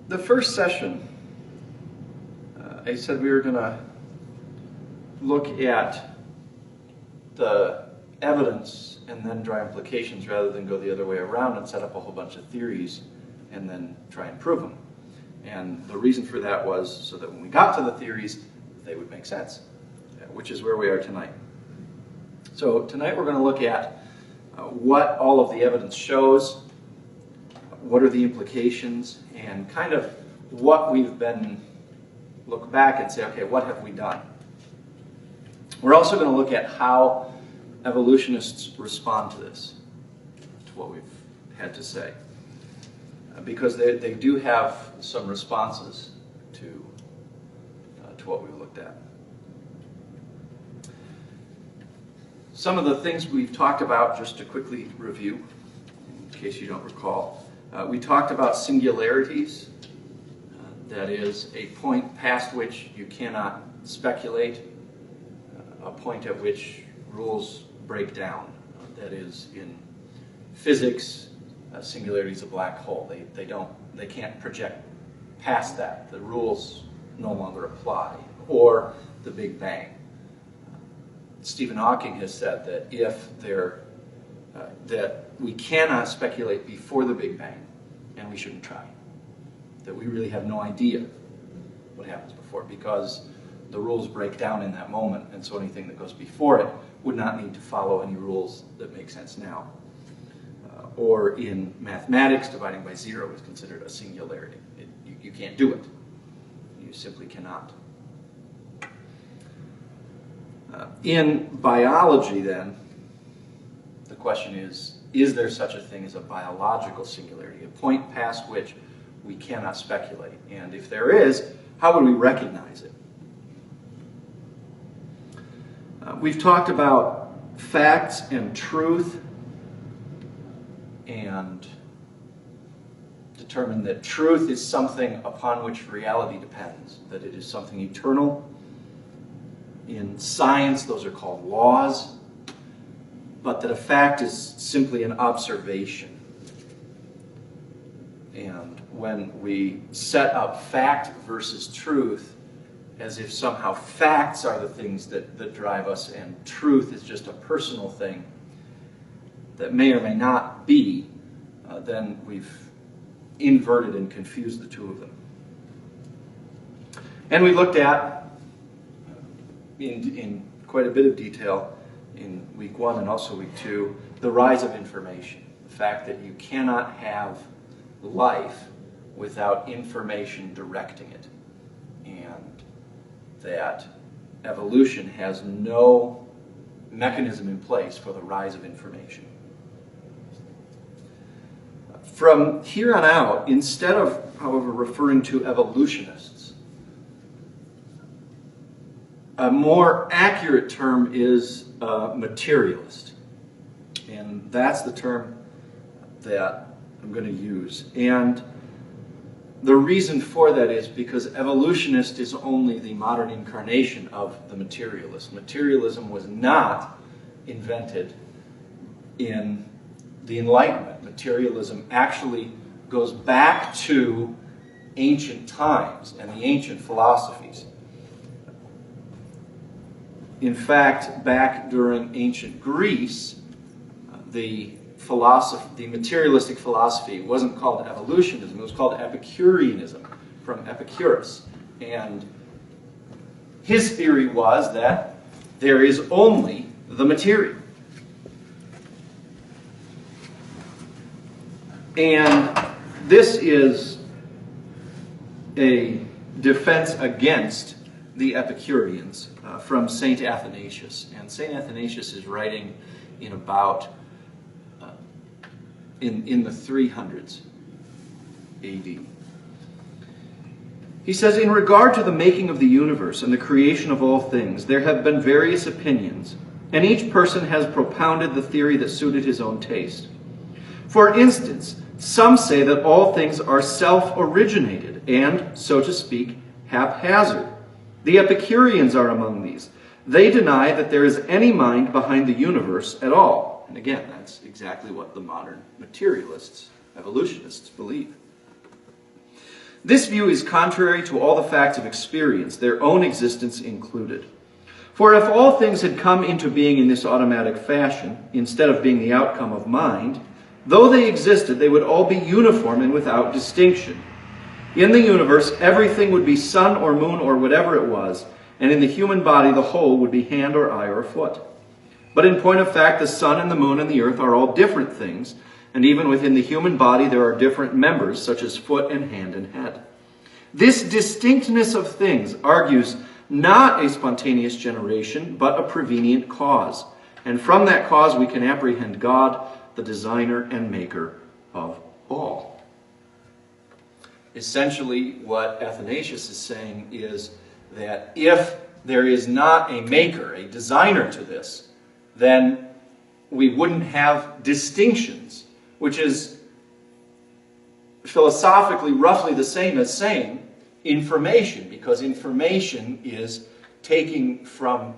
The first session, I said we were going to look at the evidence and then draw implications rather than go the other way around and set up a whole bunch of theories and then try and prove them. And the reason for that was so that when we got to the theories, they would make sense, which is where we are tonight. So tonight we're going to look at what all of the evidence shows, what are the implications, and kind of what we've been, look back and say, okay, what have we done? We're also going to look at how evolutionists respond to this, to what we've had to say, because they do have some responses to what we've looked at. Some of the things we've talked about, just to quickly review, in case you don't recall, we talked about singularities, that is a point past which you cannot speculate, a point at which rules break down. That is, in physics, singularity is a black hole. They can't project past that. The rules no longer apply. Or the Big Bang. Stephen Hawking has said that that we cannot speculate before the Big Bang, and we shouldn't try. That we really have no idea what happens before, because the rules break down in that moment, and so anything that goes before it would not need to follow any rules that make sense now. Or in mathematics, dividing by zero is considered a singularity. You can't do it. You simply cannot. In biology, then, the question is there such a thing as a biological singularity, a point past which we cannot speculate? And if there is, how would we recognize it? We've talked about facts and truth, and determined that truth is something upon which reality depends, that it is something eternal. In science, those are called laws, but that a fact is simply an observation. And when we set up fact versus truth, as if somehow facts are the things that drive us and truth is just a personal thing that may or may not be, then we've inverted and confused the two of them. And we looked at, in quite a bit of detail in week 1 and also week 2, the rise of information. The fact that you cannot have life without information directing it. And that evolution has no mechanism in place for the rise of information. From here on out, instead of, however, referring to evolutionists, a more accurate term is materialist. And that's the term that I'm going to use. And the reason for that is because evolutionist is only the modern incarnation of the materialist. Materialism was not invented in the Enlightenment. Materialism actually goes back to ancient times and the ancient philosophies. In fact, back during ancient Greece, the materialistic philosophy wasn't called evolutionism, it was called Epicureanism, from Epicurus. And his theory was that there is only the material. And this is a defense against the Epicureans from St. Athanasius. And St. Athanasius is writing in about in the 300s AD. He says, "In regard to the making of the universe and the creation of all things, there have been various opinions, and each person has propounded the theory that suited his own taste. For instance, some say that all things are self-originated and, so to speak, haphazard. The Epicureans are among these. They deny that there is any mind behind the universe at all." And again, that's exactly what the modern materialists, evolutionists, believe. This view is contrary to all the facts of experience, their own existence included. For if all things had come into being in this automatic fashion, instead of being the outcome of mind, though they existed, they would all be uniform and without distinction. In the universe, everything would be sun or moon or whatever it was, and in the human body, the whole would be hand or eye or foot. But in point of fact, the sun and the moon and the earth are all different things, and even within the human body there are different members, such as foot and hand and head. This distinctness of things argues not a spontaneous generation, but a prevenient cause. And from that cause we can apprehend God, the designer and maker of all. Essentially, what Athanasius is saying is that if there is not a maker, a designer to this, then we wouldn't have distinctions, which is philosophically roughly the same as saying information, because information is taking from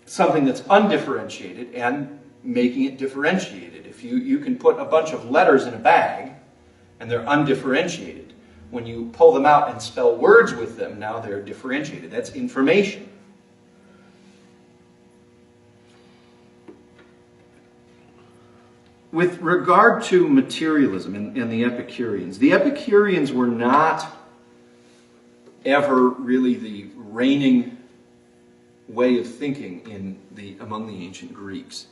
something that's undifferentiated and making it differentiated. If you can put a bunch of letters in a bag and they're undifferentiated, when you pull them out and spell words with them, now they're differentiated. That's information. With regard to materialism and the Epicureans were not ever really the reigning way of thinking among the ancient Greeks.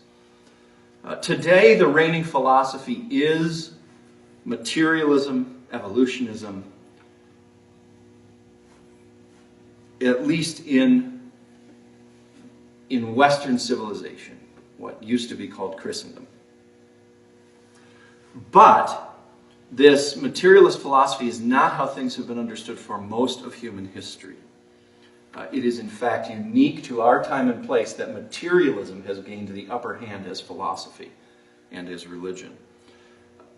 Today, the reigning philosophy is materialism, evolutionism, at least in Western civilization, what used to be called Christendom. But this materialist philosophy is not how things have been understood for most of human history. It is in fact unique to our time and place that materialism has gained the upper hand as philosophy and as religion.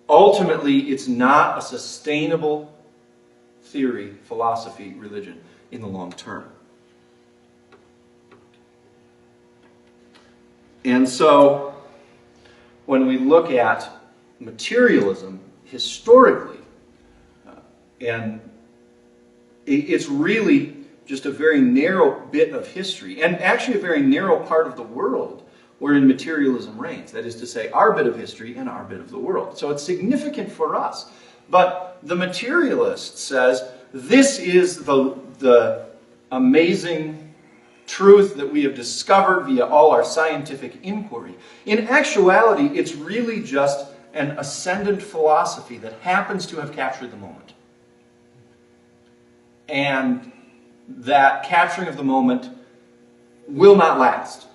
Ultimately, it's not a sustainable theory, philosophy, religion in the long term. And so, when we look at materialism historically, and it's really just a very narrow bit of history, and actually a very narrow part of the world wherein materialism reigns. That is to say, our bit of history and our bit of the world. So it's significant for us. But the materialist says, this is the amazing truth that we have discovered via all our scientific inquiry. In actuality, it's really just an ascendant philosophy that happens to have captured the moment. And that capturing of the moment will not last.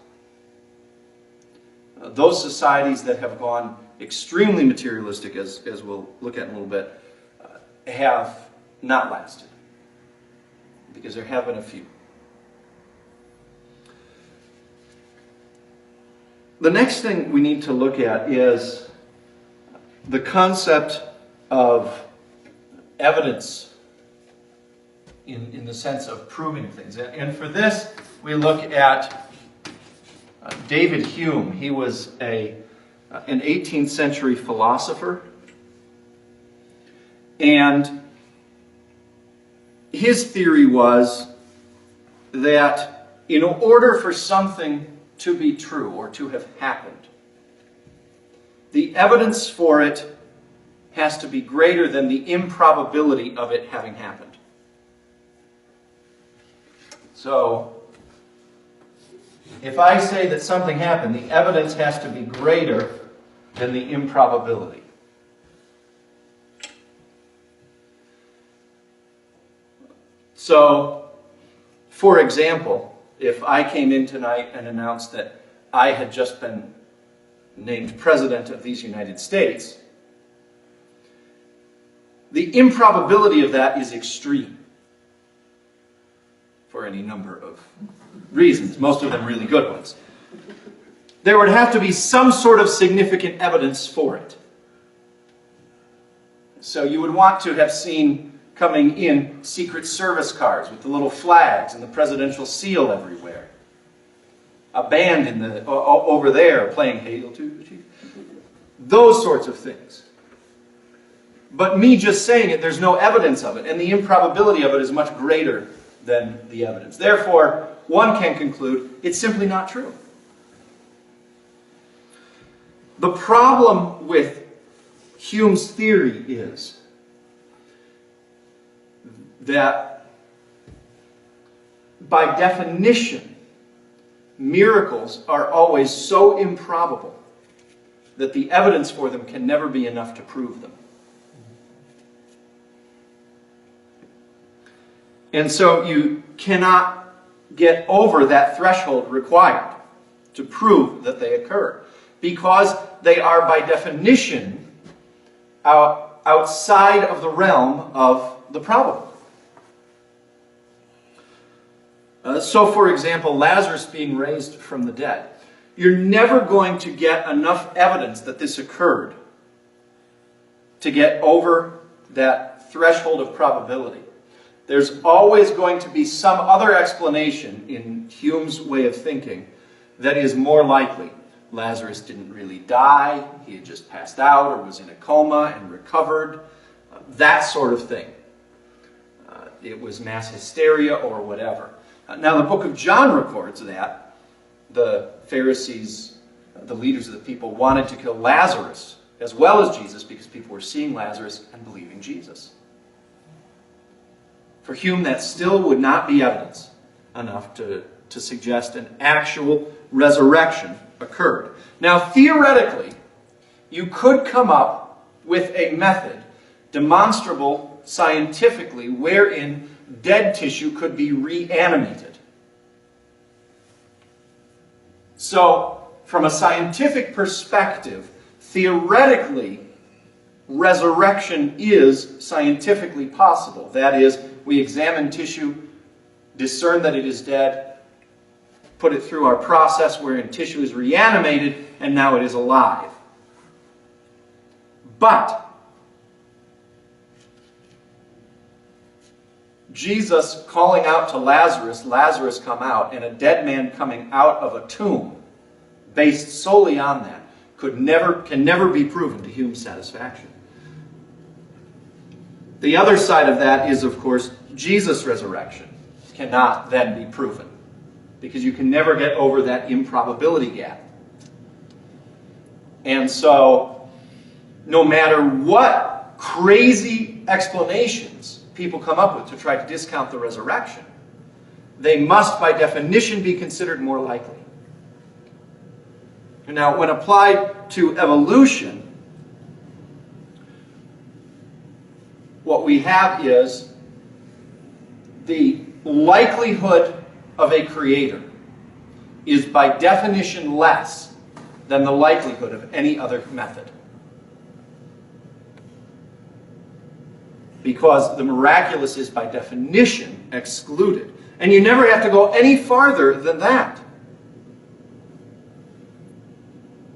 Those societies that have gone extremely materialistic, as we'll look at in a little bit, have not lasted. Because there have been a few. The next thing we need to look at is the concept of evidence in the sense of proving things. And for this, we look at David Hume. He was an 18th century philosopher. And his theory was that in order for something to be true or to have happened, the evidence for it has to be greater than the improbability of it having happened. So, if I say that something happened, the evidence has to be greater than the improbability. So, for example, if I came in tonight and announced that I had just been named President of these United States, the improbability of that is extreme for any number of reasons, most of them really good ones. There would have to be some sort of significant evidence for it. So you would want to have seen coming in Secret Service cars with the little flags and the presidential seal everywhere. A band over there playing Hail to the Chief. Those sorts of things. But me just saying it, there's no evidence of it, and the improbability of it is much greater than the evidence. Therefore, one can conclude it's simply not true. The problem with Hume's theory is that, by definition, miracles are always so improbable that the evidence for them can never be enough to prove them. And so you cannot get over that threshold required to prove that they occur, because they are by definition outside of the realm of the probable. So, for example, Lazarus being raised from the dead. You're never going to get enough evidence that this occurred to get over that threshold of probability. There's always going to be some other explanation in Hume's way of thinking that is more likely. Lazarus didn't really die, he had just passed out or was in a coma and recovered, that sort of thing. It was mass hysteria or whatever. Now the book of John records that the Pharisees, the leaders of the people, wanted to kill Lazarus as well as Jesus because people were seeing Lazarus and believing Jesus. For Hume, that still would not be evidence enough to suggest an actual resurrection occurred. Now, theoretically, you could come up with a method demonstrable scientifically wherein dead tissue could be reanimated. So, from a scientific perspective, theoretically, resurrection is scientifically possible. That is, we examine tissue, discern that it is dead, put it through our process wherein tissue is reanimated, and now it is alive. But Jesus calling out to Lazarus, Lazarus come out, and a dead man coming out of a tomb, based solely on that, can never be proven to Hume's satisfaction. The other side of that is, of course, Jesus' resurrection cannot then be proven, because you can never get over that improbability gap. And so, no matter what crazy explanations people come up with to try to discount the resurrection, they must, by definition, be considered more likely. Now, when applied to evolution, what we have is the likelihood of a creator is by definition less than the likelihood of any other method. Because the miraculous is by definition excluded. And you never have to go any farther than that.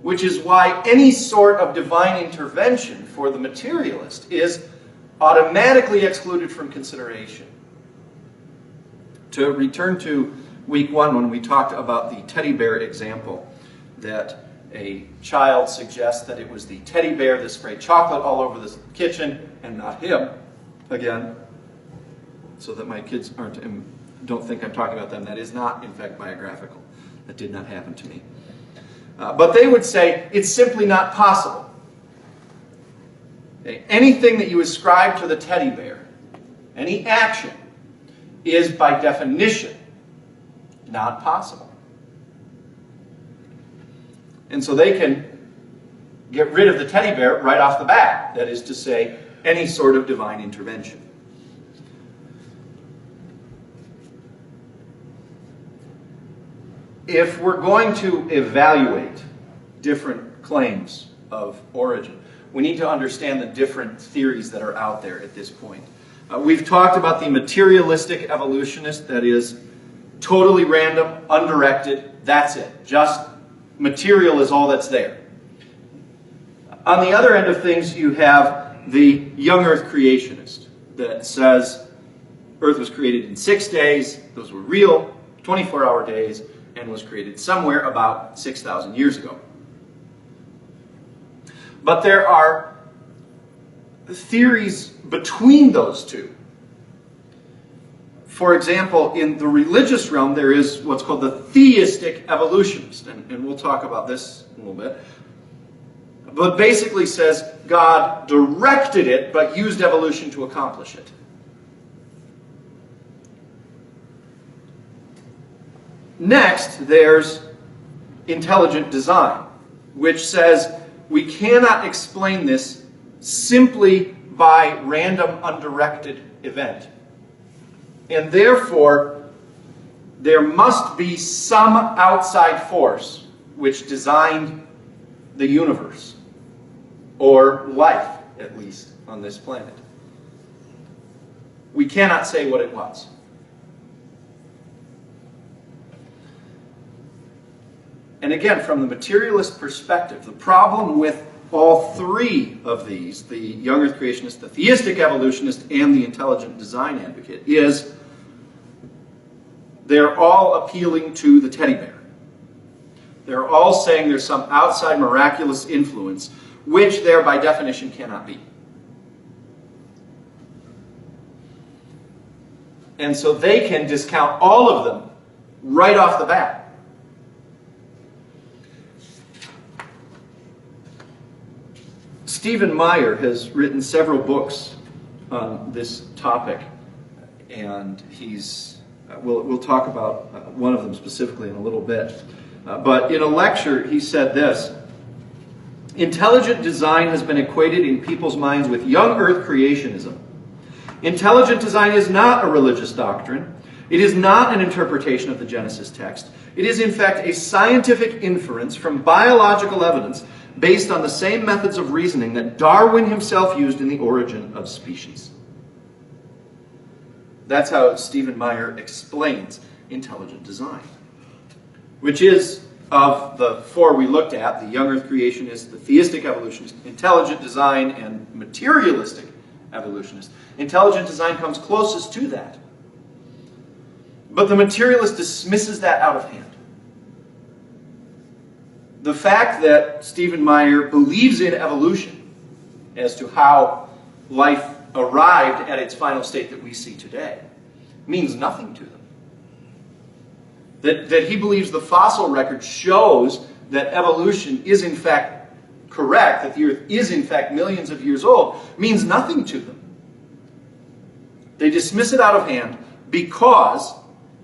Which is why any sort of divine intervention for the materialist is automatically excluded from consideration. To return to week 1, when we talked about the teddy bear example, that a child suggests that it was the teddy bear that sprayed chocolate all over the kitchen and not him. Again, so that my kids don't think I'm talking about them. That is not, in fact, biographical. That did not happen to me. But they would say it's simply not possible. Okay? Anything that you ascribe to the teddy bear, any action, is by definition not possible. And so they can get rid of the teddy bear right off the bat. That is to say, any sort of divine intervention. If we're going to evaluate different claims of origin, we need to understand the different theories that are out there at this point. We've talked about the materialistic evolutionist, that is totally random, undirected, that's it. Just material is all that's there. On the other end of things, you have the young earth creationist that says earth was created in 6 days, those were real 24-hour days, and was created somewhere about 6,000 years ago. But there are theories between those two. For example, in the religious realm, there is what's called the theistic evolutionist, and we'll talk about this in a little bit. But basically says God directed it, but used evolution to accomplish it. Next, there's intelligent design, which says we cannot explain this simply by random, undirected event. And therefore, there must be some outside force which designed the universe, or life, at least, on this planet. We cannot say what it was. And again, from the materialist perspective, the problem with all three of these, the young earth creationist, the theistic evolutionist, and the intelligent design advocate, is they're all appealing to the teddy bear. They're all saying there's some outside miraculous influence, which there by definition cannot be. And so they can discount all of them right off the bat. Stephen Meyer has written several books on this topic, and we'll talk about one of them specifically in a little bit. But in a lecture, he said this: intelligent design has been equated in people's minds with young earth creationism. Intelligent design is not a religious doctrine. It is not an interpretation of the Genesis text. It is in fact a scientific inference from biological evidence based on the same methods of reasoning that Darwin himself used in The Origin of Species. That's how Stephen Meyer explains intelligent design, which is, of the four we looked at, the young earth creationist, the theistic evolutionist, intelligent design, and materialistic evolutionist, intelligent design comes closest to that. But the materialist dismisses that out of hand. The fact that Stephen Meyer believes in evolution as to how life arrived at its final state that we see today means nothing to them. That he believes the fossil record shows that evolution is in fact correct, that the Earth is in fact millions of years old, means nothing to them. They dismiss it out of hand because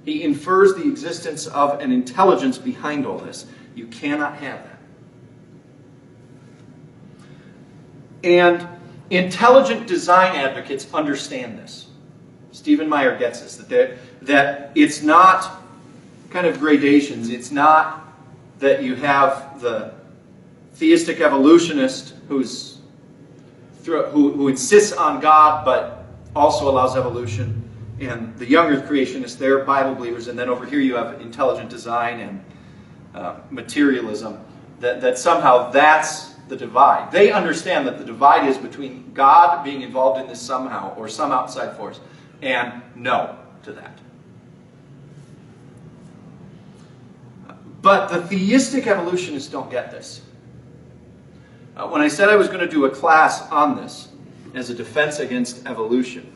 he infers the existence of an intelligence behind all this. You cannot have that. And intelligent design advocates understand this. Stephen Meyer gets this, that it's not kind of gradations. It's not that you have the theistic evolutionist who insists on God but also allows evolution, and the young earth creationists, they're Bible believers, and then over here you have intelligent design and materialism, that somehow that's the divide. They understand that the divide is between God being involved in this somehow, or some outside force, and no to that. But the theistic evolutionists don't get this. When I said I was going to do a class on this as a defense against evolution,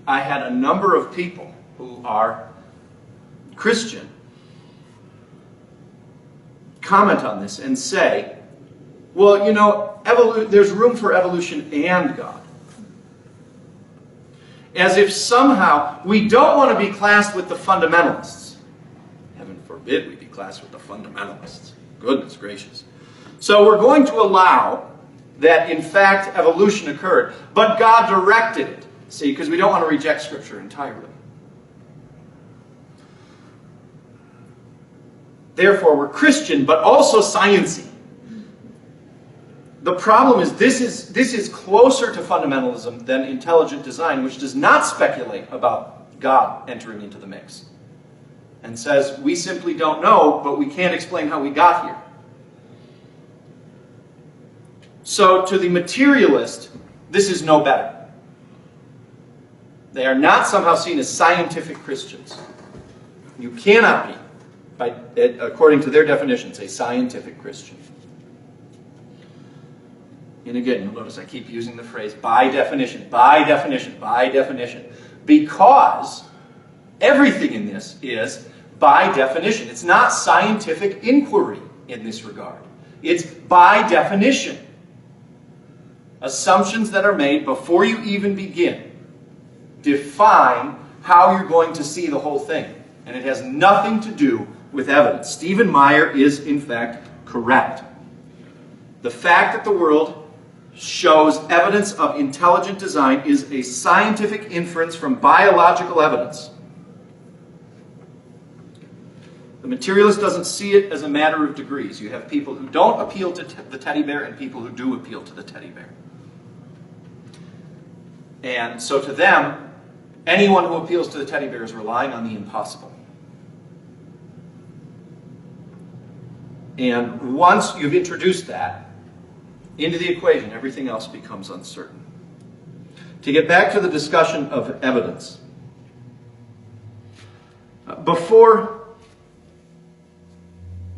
I had a number of people who are Christian comment on this and say, well, you know, there's room for evolution and God. As if somehow we don't want to be classed with the fundamentalists. Heaven forbid we be classed with the fundamentalists. Goodness gracious. So we're going to allow that, in fact, evolution occurred, but God directed it. See, because we don't want to reject Scripture entirely. Therefore, we're Christian, but also sciencey. The problem is this is closer to fundamentalism than intelligent design, which does not speculate about God entering into the mix and says, we simply don't know, but we can't explain how we got here. So to the materialist, this is no better. They are not somehow seen as scientific Christians. You cannot be, according to their definitions, a scientific Christian. And again, you'll notice I keep using the phrase by definition, by definition, by definition, because everything in this is by definition. It's not scientific inquiry in this regard. It's by definition. Assumptions that are made before you even begin define how you're going to see the whole thing. And it has nothing to do with evidence. Stephen Meyer is, in fact, correct. The fact that the world shows evidence of intelligent design is a scientific inference from biological evidence. The materialist doesn't see it as a matter of degrees. You have people who don't appeal to the teddy bear and people who do appeal to the teddy bear. And so to them, anyone who appeals to the teddy bear is relying on the impossible. And once you've introduced that into the equation, everything else becomes uncertain. To get back to the discussion of evidence, before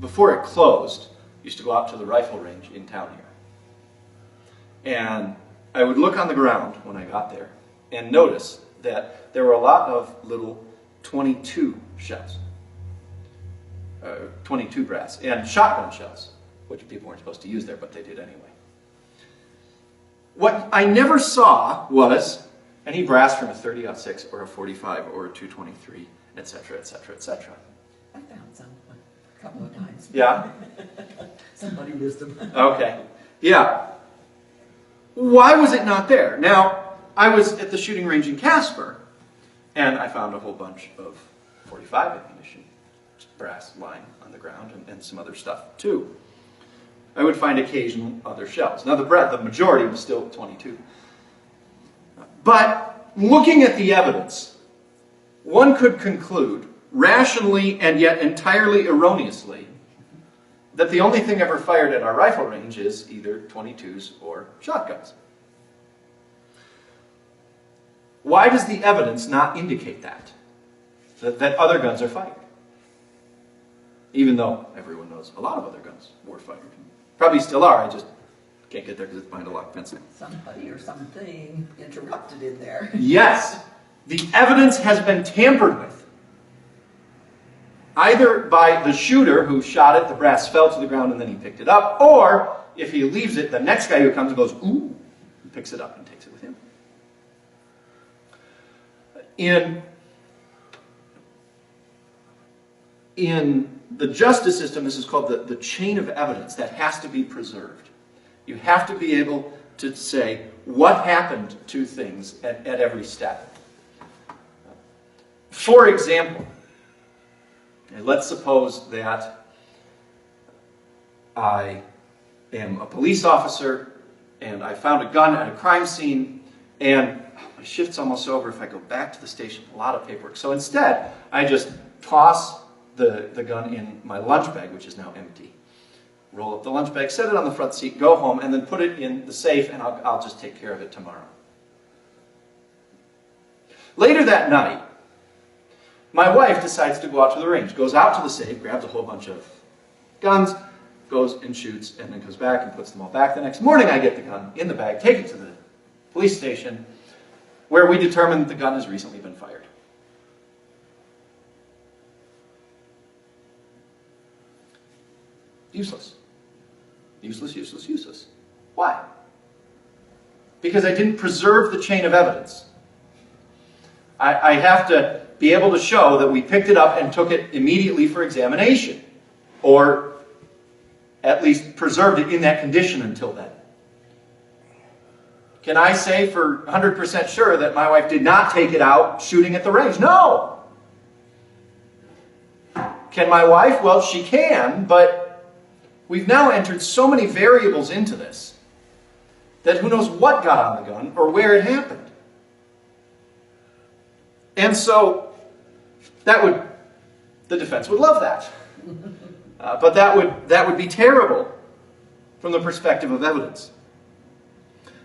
it closed, I used to go out to the rifle range in town here. And I would look on the ground when I got there and notice that there were a lot of little .22 shells, 22 brass, and shotgun shells, which people weren't supposed to use there, but they did anyway. What I never saw was any brass from a 30-06 or a 45 or a 223, etc., etc., etc. I found some a couple of times. Yeah? Somebody used them. Okay. Yeah. Why was it not there? Now, I was at the shooting range in Casper, and I found a whole bunch of 45 ammunition, brass lying on the ground, and some other stuff too. I would find occasional other shells. Now, the majority was still 22. But looking at the evidence, one could conclude, rationally and yet entirely erroneously, that the only thing ever fired at our rifle range is either 22s or shotguns. Why does the evidence not indicate that other guns are fired? Even though everyone knows a lot of other guns were fired. Probably still are, I just can't get there because it's behind a locked fence. Somebody or something interrupted in there. Yes, the evidence has been tampered with. Either by the shooter who shot it, the brass fell to the ground and then he picked it up, or if he leaves it, the next guy who comes and goes, ooh, and picks it up and takes it with him. In the justice system, this is called the chain of evidence that has to be preserved. You have to be able to say what happened to things at every step. For example, let's suppose that I am a police officer and I found a gun at a crime scene and my shift's almost over. If I go back to the station, a lot of paperwork. So instead, I just toss the gun in my lunch bag, which is now empty. Roll up the lunch bag, set it on the front seat, go home, and then put it in the safe, and I'll just take care of it tomorrow. Later that night, my wife decides to go out to the range, goes out to the safe, grabs a whole bunch of guns, goes and shoots, and then comes back and puts them all back. The next morning I get the gun in the bag, take it to the police station, where we determine that the gun has recently been fired. Useless. Useless, useless, useless. Why? Because I didn't preserve the chain of evidence. I have to be able to show that we picked it up and took it immediately for examination, or at least preserved it in that condition until then. Can I say for 100% sure that my wife did not take it out shooting at the range? No! Can my wife? Well, she can, but we've now entered so many variables into this that who knows what got on the gun or where it happened. And so the defense would love that. But that would be terrible from the perspective of evidence.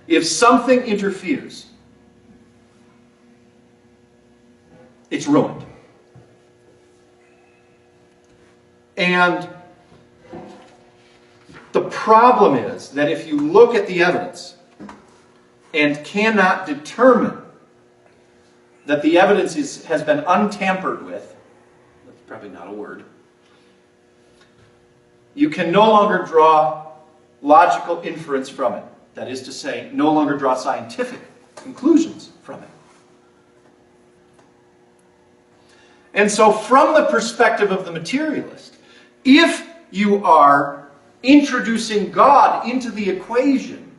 If something interferes, it's ruined. And the problem is that if you look at the evidence and cannot determine that the evidence has been untampered with, that's probably not a word, you can no longer draw logical inference from it. That is to say, no longer draw scientific conclusions from it. And so from the perspective of the materialist, if you are introducing God into the equation,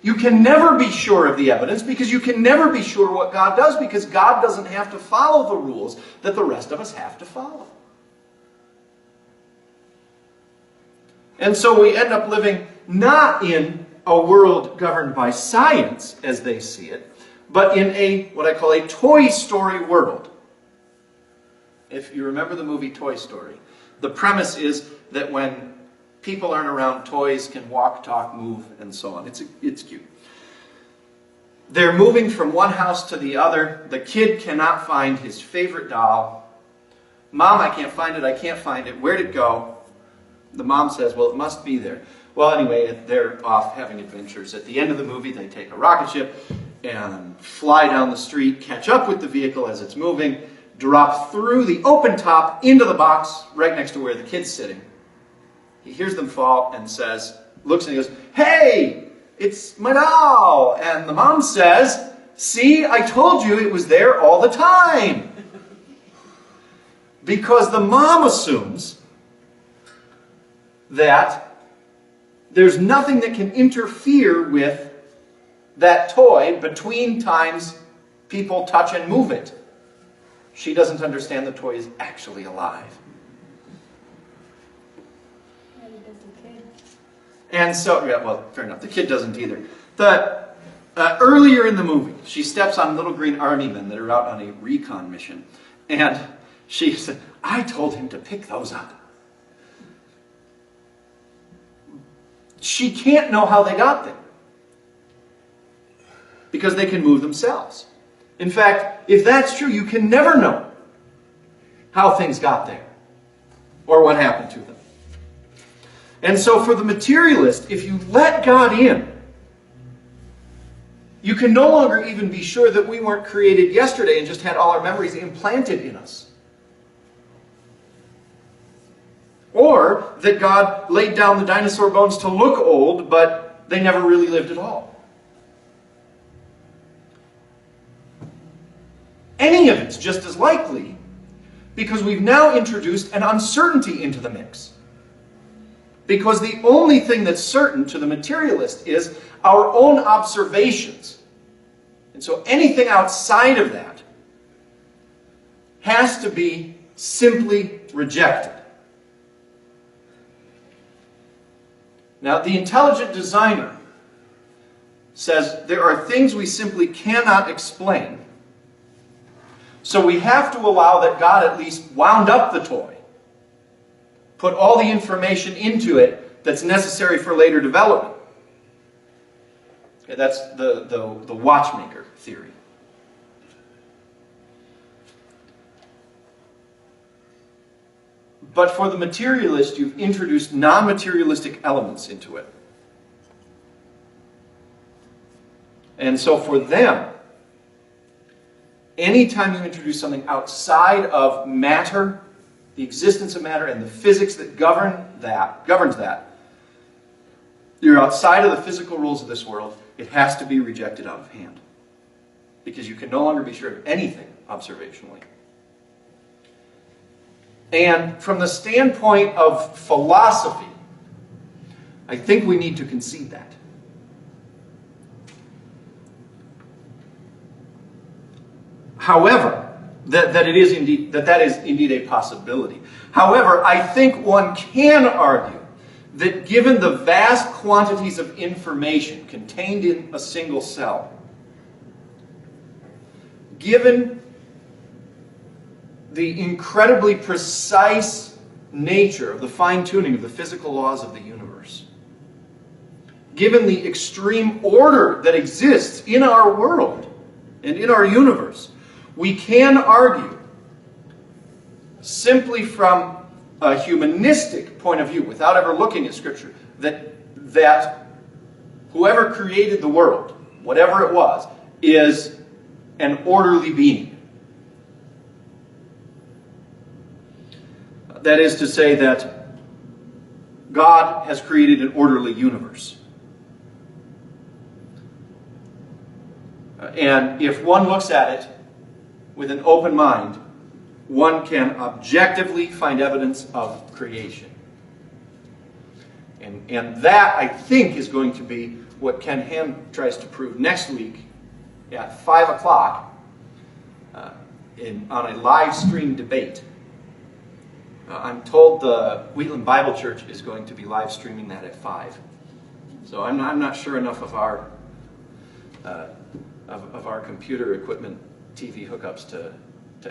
you can never be sure of the evidence because you can never be sure what God does because God doesn't have to follow the rules that the rest of us have to follow. And so we end up living not in a world governed by science as they see it, but in what I call a Toy Story world. If you remember the movie Toy Story, the premise is that when people aren't around, toys can walk, talk, move, and so on. It's cute. They're moving from one house to the other. The kid cannot find his favorite doll. Mom, I can't find it. I can't find it. Where'd it go? The mom says, well, it must be there. Well, anyway, they're off having adventures. At the end of the movie, they take a rocket ship and fly down the street, catch up with the vehicle as it's moving, drop through the open top into the box right next to where the kid's sitting. He hears them fall and says, looks and he goes, hey, it's my doll. And the mom says, see, I told you it was there all the time. Because the mom assumes that there's nothing that can interfere with that toy between times people touch and move it. She doesn't understand the toy is actually alive. And so, yeah, well, fair enough. The kid doesn't either. Earlier in the movie, she steps on little green army men that are out on a recon mission. And she said, I told him to pick those up. She can't know how they got there. Because they can move themselves. In fact, if that's true, you can never know how things got there. Or what happened to them. And so for the materialist, if you let God in, you can no longer even be sure that we weren't created yesterday and just had all our memories implanted in us. Or that God laid down the dinosaur bones to look old, but they never really lived at all. Any of it's just as likely because we've now introduced an uncertainty into the mix. Because the only thing that's certain to the materialist is our own observations. And so anything outside of that has to be simply rejected. Now, the intelligent designer says there are things we simply cannot explain. So we have to allow that God at least wound up the toy. Put all the information into it that's necessary for later development. Okay, that's the watchmaker theory. But for the materialist, you've introduced non-materialistic elements into it. And so for them, anytime you introduce something outside of matter, the existence of matter and the physics that governs that, you're outside of the physical rules of this world, it has to be rejected out of hand. Because you can no longer be sure of anything observationally. And from the standpoint of philosophy, I think we need to concede that. However, that is indeed a possibility. However, I think one can argue that given the vast quantities of information contained in a single cell, given the incredibly precise nature of the fine-tuning of the physical laws of the universe, given the extreme order that exists in our world and in our universe, we can argue, simply from a humanistic point of view, without ever looking at Scripture, that whoever created the world, whatever it was, is an orderly being. That is to say that God has created an orderly universe. And if one looks at it with an open mind, one can objectively find evidence of creation. And that, I think, is going to be what Ken Ham tries to prove next week at 5 o'clock on a live stream debate. I'm told the Wheatland Bible Church is going to be live streaming that at 5. So I'm not sure enough of our computer equipment, TV hookups to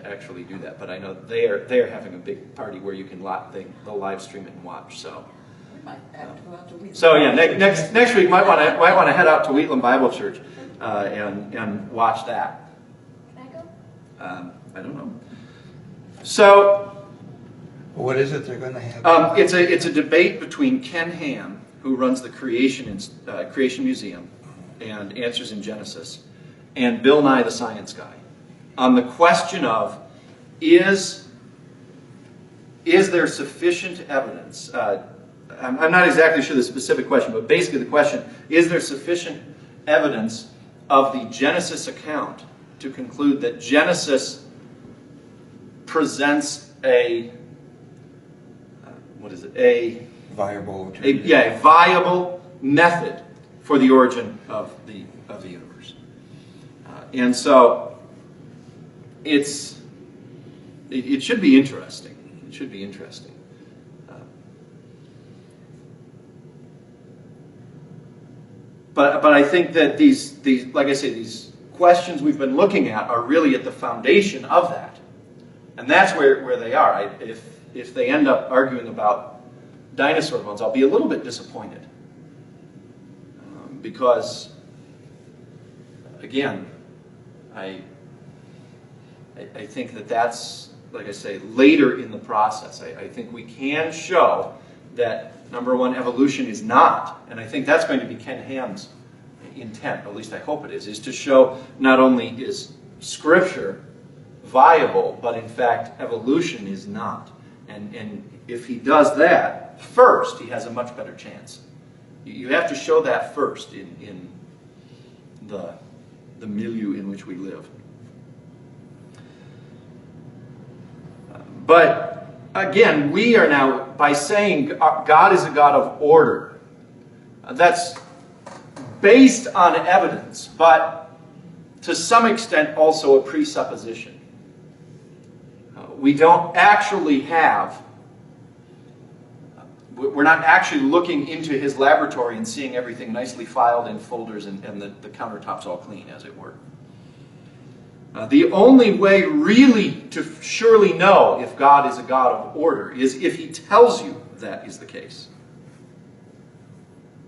actually do that. But I know they are having a big party where you can they'll live stream it and watch. So. We might have to go out to Wheatland. So yeah, next week might want to head out to Wheatland Bible Church and watch that. Can I go? I don't know. So. What is it they're going to have? It's a debate between Ken Ham, who runs the Creation Museum and Answers in Genesis, and Bill Nye the Science Guy, on the question of is there sufficient evidence? I'm not exactly sure the specific question, but basically the question: is there sufficient evidence of the Genesis account to conclude that Genesis presents a viable viable method for the origin of the universe. And so it should be interesting. It should be interesting. But I think that these like I say, these questions we've been looking at are really at the foundation of that, and that's where they are. If they end up arguing about dinosaur bones, I'll be a little bit disappointed. Because, again, I think that's, like I say, later in the process. I think we can show that, number one, evolution is not, and I think that's going to be Ken Ham's intent, at least I hope it is to show not only is Scripture viable, but in fact evolution is not. And if he does that first, he has a much better chance. You have to show that first in the milieu in which we live. But again, we are now, by saying God is a God of order, that's based on evidence, but to some extent also a presupposition. We don't actually have, we're not actually looking into his laboratory and seeing everything nicely filed in folders and the countertops all clean, as it were. The only way really to surely know if God is a God of order is if he tells you that is the case.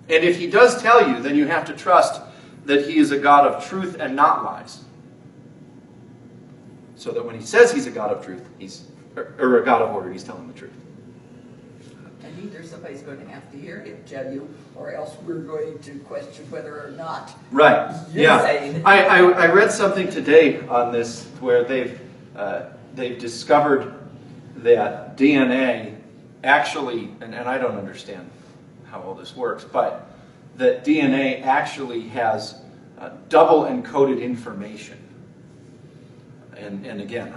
And if he does tell you, then you have to trust that he is a God of truth and not lies. So that when he says he's a God of truth, or a God of order, he's telling the truth. And either somebody's going to have to hear him tell you, or else we're going to question whether or not Right. you're saying. I read something today on this where they've discovered that DNA actually, and I don't understand how all this works, but that DNA actually has double encoded information. And again,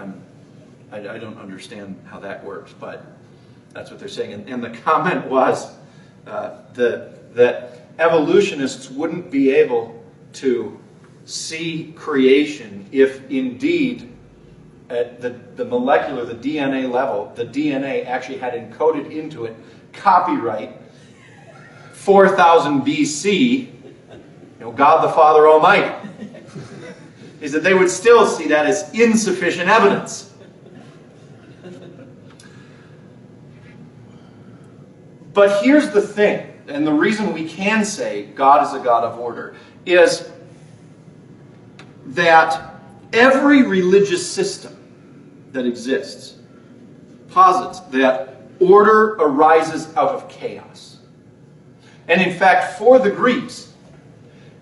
I don't understand how that works, but that's what they're saying. And the comment was that evolutionists wouldn't be able to see creation if indeed at the molecular, the DNA level, the DNA actually had encoded into it copyright 4000 BC, God the Father Almighty. Is that they would still see that as insufficient evidence. But here's the thing, and the reason we can say God is a God of order, is that every religious system that exists posits that order arises out of chaos. And in fact, for the Greeks,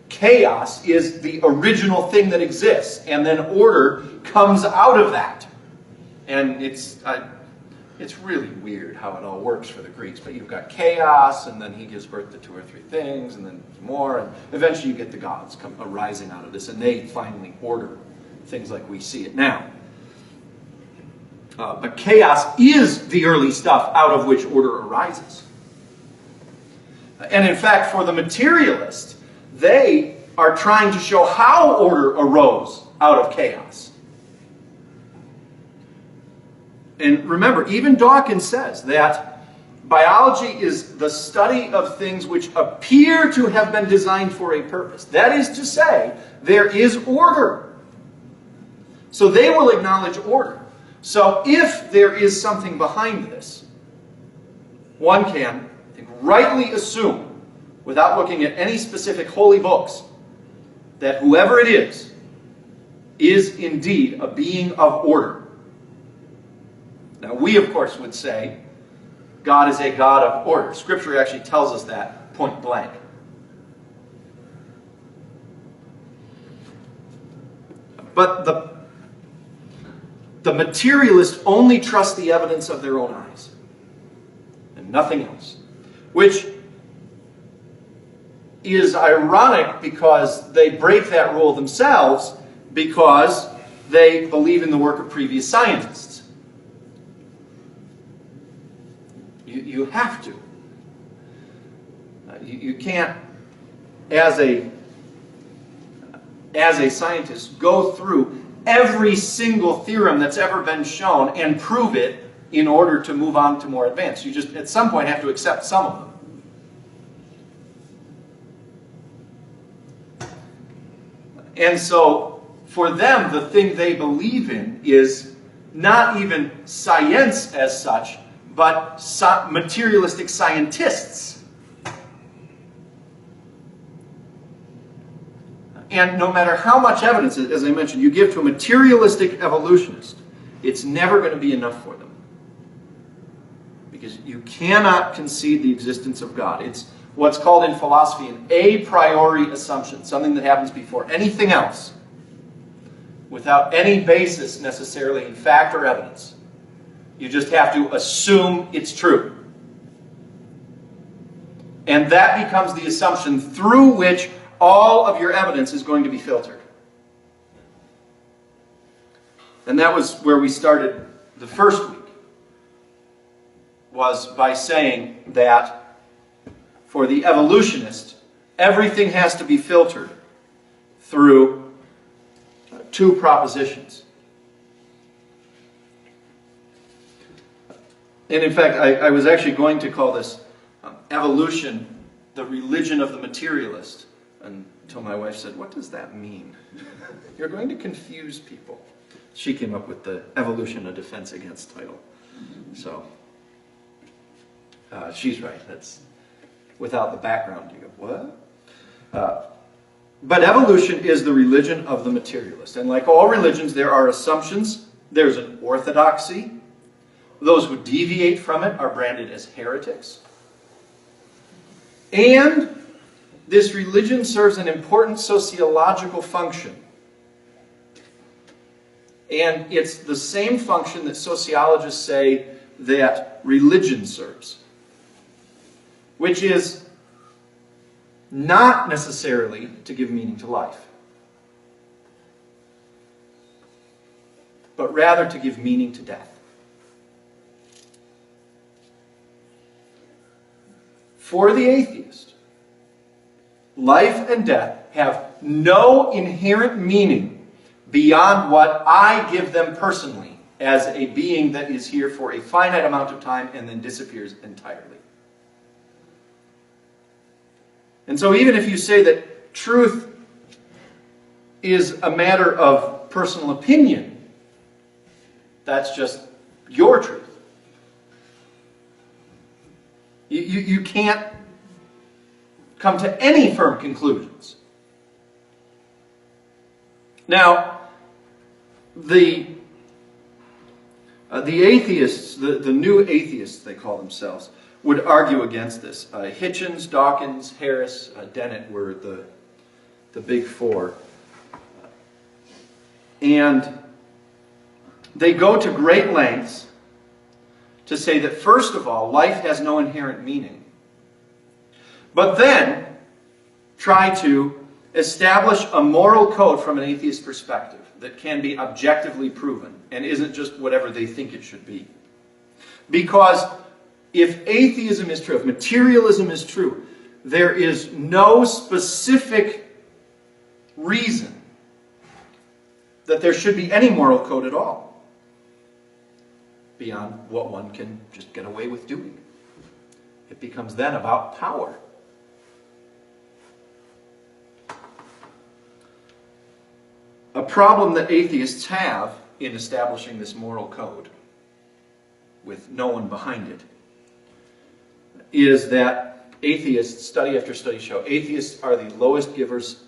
chaos is the original thing that exists, and then order comes out of that. And it's really weird how it all works for the Greeks, but you've got chaos, and then he gives birth to 2 or 3 things, and then more, and eventually you get the gods come arising out of this, and they finally order things like we see it now. But chaos is the early stuff out of which order arises. And in fact, for the materialist, they are trying to show how order arose out of chaos. And remember, even Dawkins says that biology is the study of things which appear to have been designed for a purpose. That is to say, there is order. So they will acknowledge order. So if there is something behind this, one can, I think, rightly assume, without looking at any specific holy books, that whoever it is indeed a being of order. Now we, of course, would say God is a God of order. Scripture actually tells us that point blank. But the materialists only trust the evidence of their own eyes and nothing else, which is ironic because they break that rule themselves because they believe in the work of previous scientists. You have to. You can't, as a scientist, go through every single theorem that's ever been shown and prove it in order to move on to more advanced. You just, at some point, have to accept some of them. And so, for them, the thing they believe in is not even science as such, but materialistic scientists. And no matter how much evidence, as I mentioned, you give to a materialistic evolutionist, it's never going to be enough for them. Because you cannot concede the existence of God. It's what's called in philosophy an a priori assumption, something that happens before anything else, without any basis necessarily in fact or evidence. You just have to assume it's true. And that becomes the assumption through which all of your evidence is going to be filtered. And that was where we started the first week, was by saying that for the evolutionist, everything has to be filtered through 2 propositions. And in fact, I was actually going to call this evolution the religion of the materialist, until my wife said, "What does that mean? You're going to confuse people." She came up with the Evolution, a Defense Against title. So, she's right. That's, without the background, you go, what? But evolution is the religion of the materialist. And like all religions, there are assumptions. There's an orthodoxy. Those who deviate from it are branded as heretics. And this religion serves an important sociological function. And it's the same function that sociologists say that religion serves, which is not necessarily to give meaning to life, but rather to give meaning to death. For the atheist, life and death have no inherent meaning beyond what I give them personally as a being that is here for a finite amount of time and then disappears entirely. And so even if you say that truth is a matter of personal opinion, that's just your truth. You can't come to any firm conclusions. Now, the atheists, the new atheists they call themselves, would argue against this. Hitchens, Dawkins, Harris, Dennett were the big four. And they go to great lengths to say that, first of all, life has no inherent meaning. But then try to establish a moral code from an atheist perspective that can be objectively proven and isn't just whatever they think it should be. Because if atheism is true, if materialism is true, there is no specific reason that there should be any moral code at all beyond what one can just get away with doing. It becomes then about power. A problem that atheists have in establishing this moral code with no one behind it is that atheists, study after study show, atheists are the lowest givers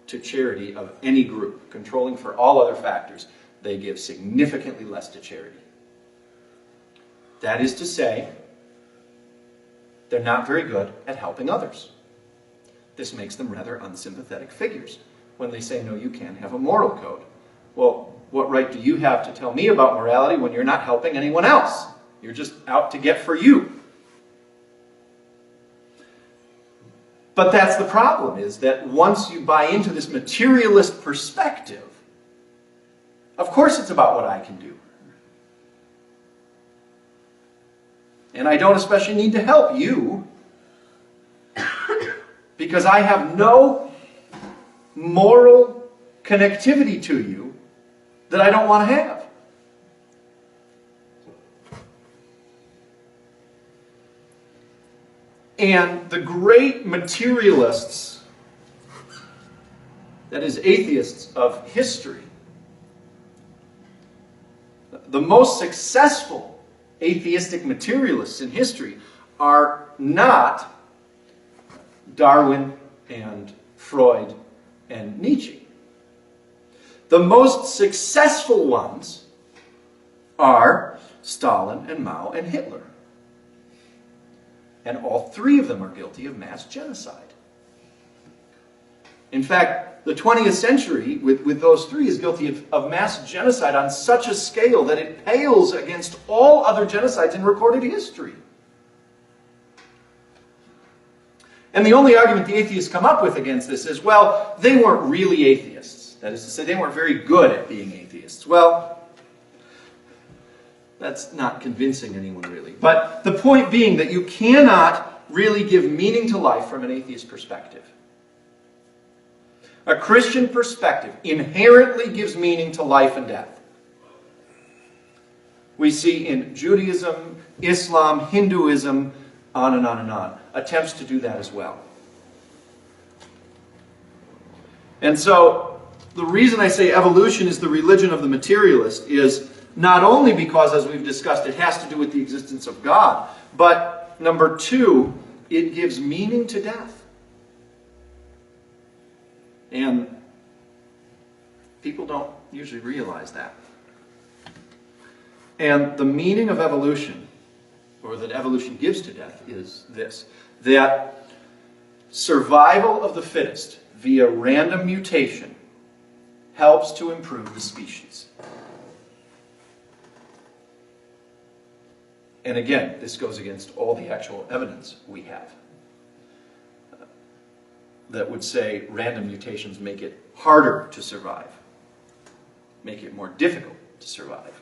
to charity of any group, controlling for all other factors. They give significantly less to charity. That is to say, they're not very good at helping others. This makes them rather unsympathetic figures when they say, no, you can't have a moral code. Well, what right do you have to tell me about morality when you're not helping anyone else? You're just out to get for you. But that's the problem, is that once you buy into this materialist perspective, of course it's about what I can do. And I don't especially need to help you because I have no moral connectivity to you that I don't want to have. And the great materialists, that is, atheists of history, the most successful atheistic materialists in history are not Darwin and Freud and Nietzsche. The most successful ones are Stalin and Mao and Hitler. And all three of them are guilty of mass genocide. In fact, the 20th century, with those three, is guilty of mass genocide on such a scale that it pales against all other genocides in recorded history. And the only argument the atheists come up with against this is, well, they weren't really atheists. That is to say, they weren't very good at being atheists. Well, that's not convincing anyone, really. But the point being that you cannot really give meaning to life from an atheist perspective. A Christian perspective inherently gives meaning to life and death. We see in Judaism, Islam, Hinduism, on and on and on, attempts to do that as well. And so, the reason I say evolution is the religion of the materialist is not only because, as we've discussed, it has to do with the existence of God, but number two, it gives meaning to death. And people don't usually realize that. And the meaning of evolution, or that evolution gives to death, is this: that survival of the fittest via random mutation helps to improve the species. And again, this goes against all the actual evidence we have that would say random mutations make it harder to survive, make it more difficult to survive.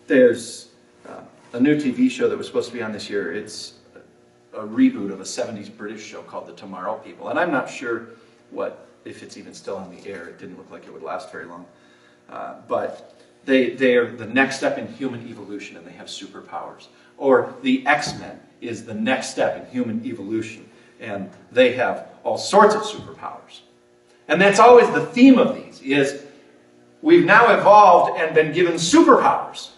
There's a new TV show that was supposed to be on this year. It's a reboot of a 70s British show called The Tomorrow People. And I'm not sure if it's even still on the air. It didn't look like it would last very long. But they are the next step in human evolution, and they have superpowers. Or the X-Men is the next step in human evolution, and they have all sorts of superpowers. And that's always the theme of these, is we've now evolved and been given superpowers.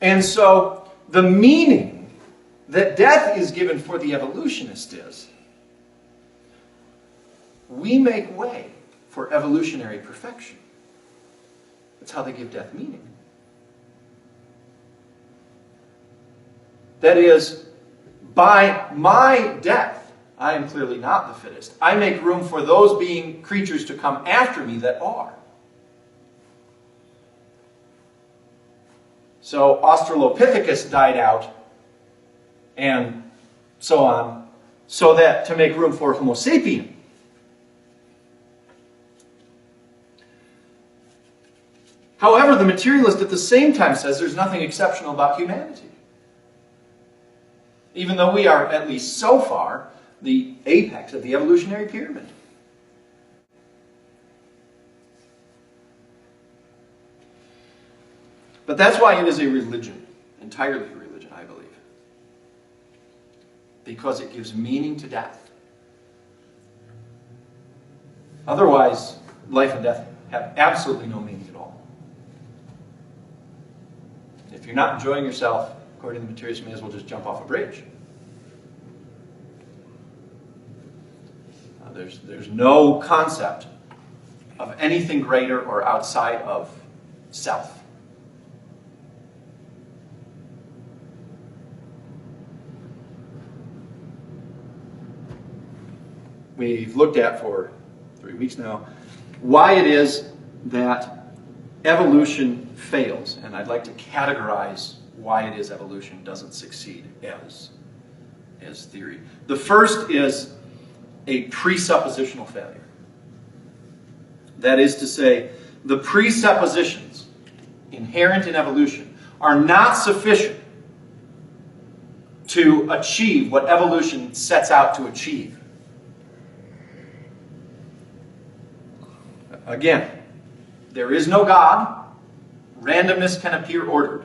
And so the meaning that death is given for the evolutionist is, we make way for evolutionary perfection. That's how they give death meaning. That is, by my death, I am clearly not the fittest. I make room for those creatures to come after me that are. So Australopithecus died out, and so on, so that to make room for Homo sapien. However, the materialist at the same time says there's nothing exceptional about humanity. Even though we are, at least so far, the apex of the evolutionary pyramid. But that's why it is a religion, entirely a religion, I believe. Because it gives meaning to death. Otherwise, life and death have absolutely no meaning at all. If you're not enjoying yourself, according to the materialist, you may as well just jump off a bridge. There's no concept of anything greater or outside of self. We've looked at for 3 weeks now why it is that evolution fails, and I'd like to categorize why it is evolution doesn't succeed as theory. The first is a presuppositional failure. That is to say, the presuppositions inherent in evolution are not sufficient to achieve what evolution sets out to achieve. Again, there is no God. Randomness can appear ordered.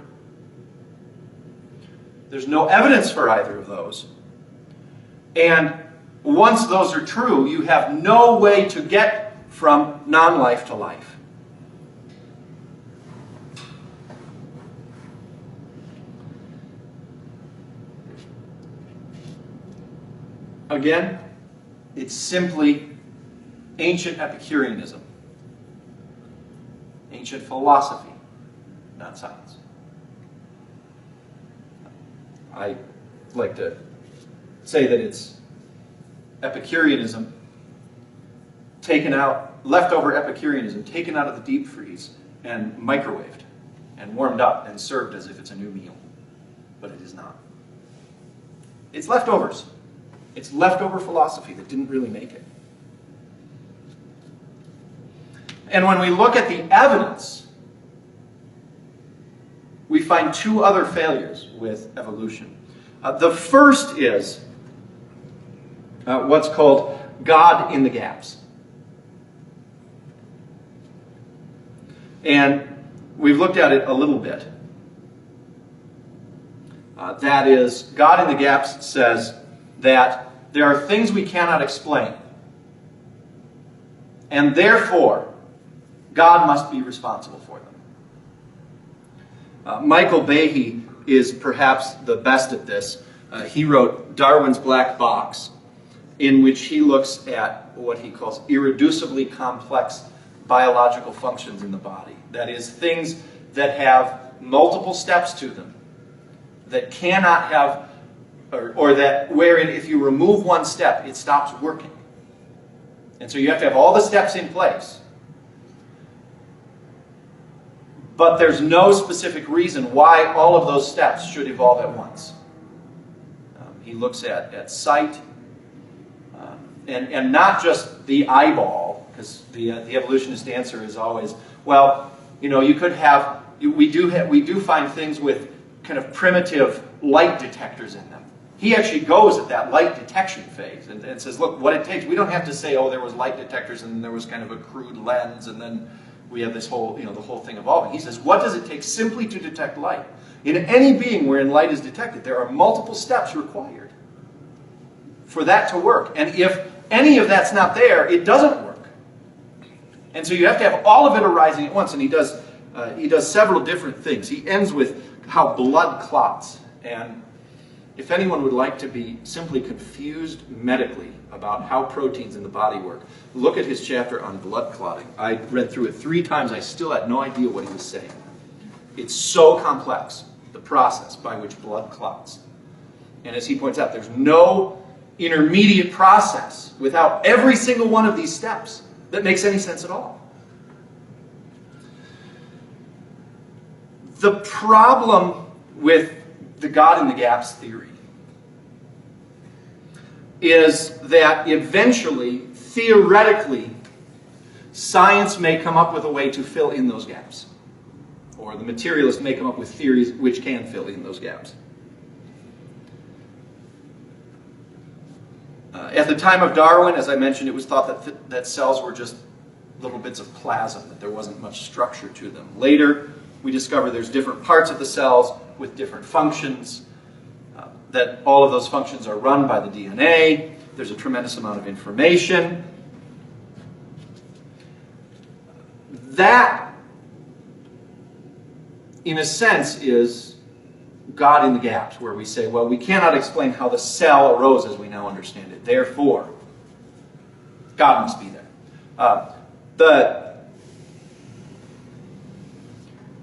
There's no evidence for either of those. And once those are true, you have no way to get from non-life to life. Again, it's simply ancient Epicureanism. Ancient philosophy, not science. I like to say that it's Epicureanism taken out, leftover Epicureanism taken out of the deep freeze and microwaved and warmed up and served as if it's a new meal. But it is not. It's leftovers. It's leftover philosophy that didn't really make it. And when we look at the evidence, we find two other failures with evolution. The first is what's called God in the gaps. And we've looked at it a little bit. That is, God in the gaps says that there are things we cannot explain. And therefore, God must be responsible for them. Michael Behe is perhaps the best at this. He wrote Darwin's Black Box, in which he looks at what he calls irreducibly complex biological functions in the body. That is, things that have multiple steps to them, that cannot have, or that wherein if you remove one step, it stops working. And so you have to have all the steps in place. But there's no specific reason why all of those steps should evolve at once. He looks at sight, and not just the eyeball, because the evolutionist answer is always, well, you know, you could have, we do find things with kind of primitive light detectors in them. He actually goes at that light detection phase and says, look, what it takes, we don't have to say, oh, there was light detectors and there was kind of a crude lens and then we have this whole, you know, the whole thing evolving. He says, what does it take simply to detect light? In any being wherein light is detected, there are multiple steps required for that to work. And if any of that's not there, it doesn't work. And so you have to have all of it arising at once. And he does several different things. He ends with how blood clots. And if anyone would like to be simply confused medically about how proteins in the body work, look at his chapter on blood clotting. I read through it 3 times. I still had no idea what he was saying. It's so complex, the process by which blood clots. And as he points out, there's no intermediate process without every single one of these steps that makes any sense at all. The problem with the God in the gaps theory is that eventually, theoretically, science may come up with a way to fill in those gaps. Or the materialists may come up with theories which can fill in those gaps. At the time of Darwin, as I mentioned, it was thought that cells were just little bits of plasm, that there wasn't much structure to them. Later, we discover there's different parts of the cells with different functions, that all of those functions are run by the DNA. There's a tremendous amount of information. That, in a sense, is God in the gaps, where we say, well, we cannot explain how the cell arose as we now understand it. Therefore, God must be there.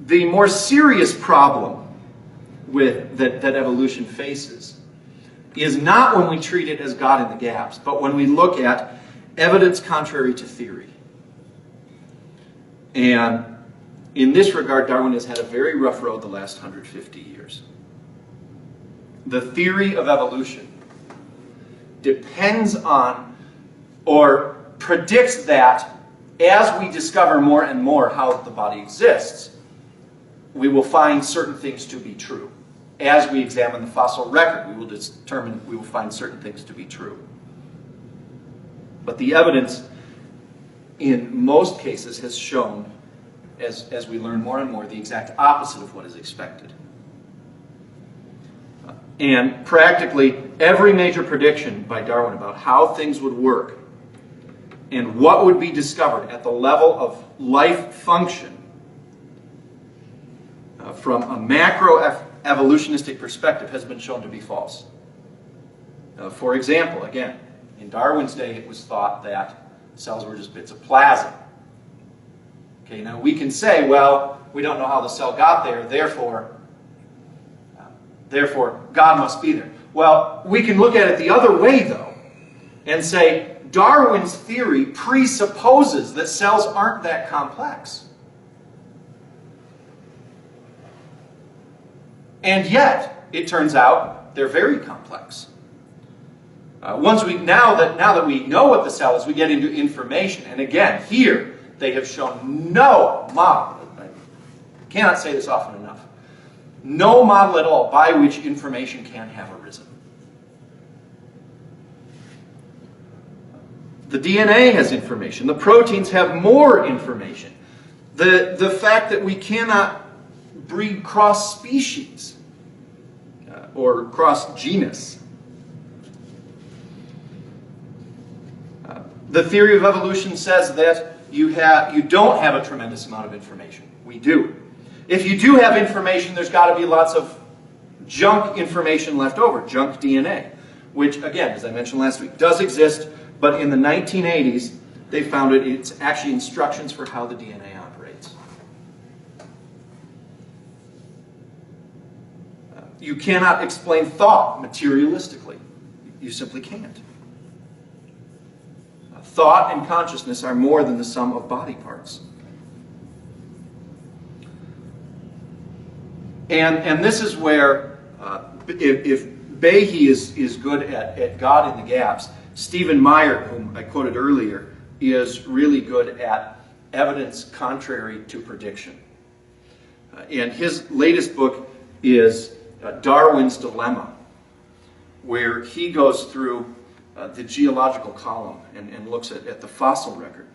The more serious problem that evolution faces is not when we treat it as God in the gaps, but when we look at evidence contrary to theory. And in this regard, Darwin has had a very rough road the last 150 years. The theory of evolution depends on, or predicts that, as we discover more and more how the body exists, we will find certain things to be true. As we examine the fossil record, we will find certain things to be true. But the evidence, in most cases, has shown, as we learn more and more, the exact opposite of what is expected. And practically every major prediction by Darwin about how things would work and what would be discovered at the level of life function from a macro evolutionistic perspective has been shown to be false. For example, again, in Darwin's day it was thought that cells were just bits of plasm. Okay, now we can say, well, we don't know how the cell got there, therefore God must be there. Well, we can look at it the other way, though, and say Darwin's theory presupposes that cells aren't that complex. And yet, it turns out they're very complex. Now that we know what the cell is, we get into information. And again, here, they have shown no model. I cannot say this often enough. No model at all by which information can have arisen. The DNA has information. The proteins have more information. The fact that we cannot breed cross species or cross genus. The theory of evolution says that you don't have a tremendous amount of information. We do. If you do have information, there's got to be lots of junk information left over, junk DNA, which, again, as I mentioned last week, does exist, but in the 1980s, they found it's actually instructions for how the DNA operates. You cannot explain thought materialistically. You simply can't. Thought and consciousness are more than the sum of body parts. And this is where, if Behe is good at God in the gaps, Stephen Meyer, whom I quoted earlier, is really good at evidence contrary to prediction. And his latest book is Darwin's Dilemma, where he goes through the geological column and looks at the fossil record.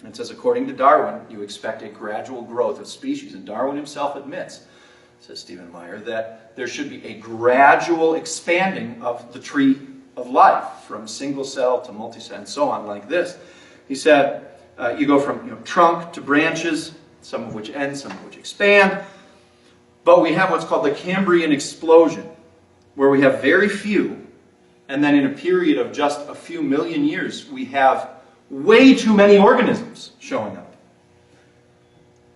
And says, according to Darwin, you expect a gradual growth of species. And Darwin himself admits, says Stephen Meyer, that there should be a gradual expanding of the tree of life, from single cell to multicell and so on, like this. He said, you go from trunk to branches, some of which end, some of which expand. But we have what's called the Cambrian explosion, where we have very few, and then in a period of just a few million years, we have way too many organisms showing up.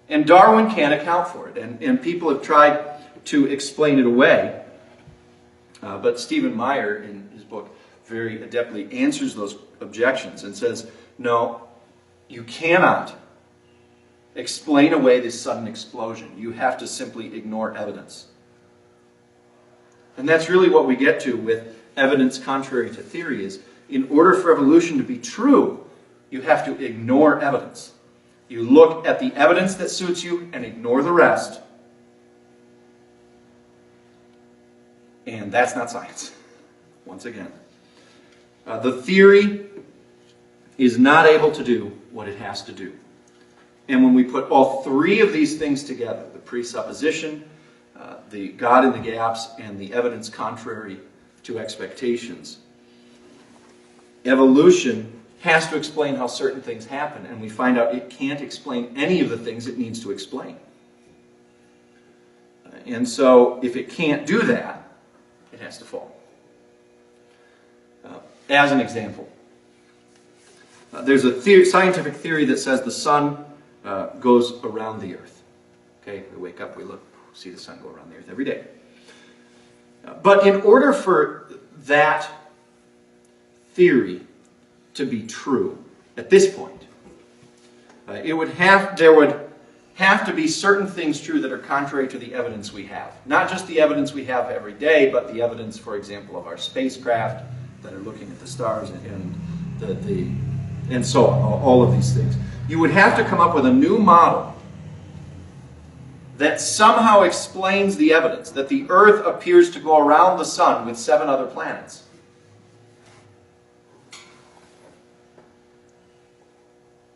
And Darwin can't account for it, and people have tried to explain it away. But Stephen Meyer, in his book, very adeptly answers those objections and says, no, you cannot explain away this sudden explosion. You have to simply ignore evidence. And that's really what we get to with evidence contrary to theory is, in order for evolution to be true, you have to ignore evidence. You look at the evidence that suits you and ignore the rest. And that's not science, once again. The theory is not able to do what it has to do. And when we put all three of these things together, the presupposition, the God in the gaps, and the evidence contrary to expectations, evolution has to explain how certain things happen, and we find out it can't explain any of the things it needs to explain. And so, if it can't do that, it has to fall. As an example, there's a scientific theory that says the sun goes around the earth. Okay, we wake up, we look, see the sun go around the earth every day. But in order for that theory to be true at this point, there would have to be certain things true that are contrary to the evidence we have. Not just the evidence we have every day, but the evidence, for example, of our spacecraft that are looking at the stars and so on, all of these things. You would have to come up with a new model that somehow explains the evidence that the Earth appears to go around the sun with 7 other planets.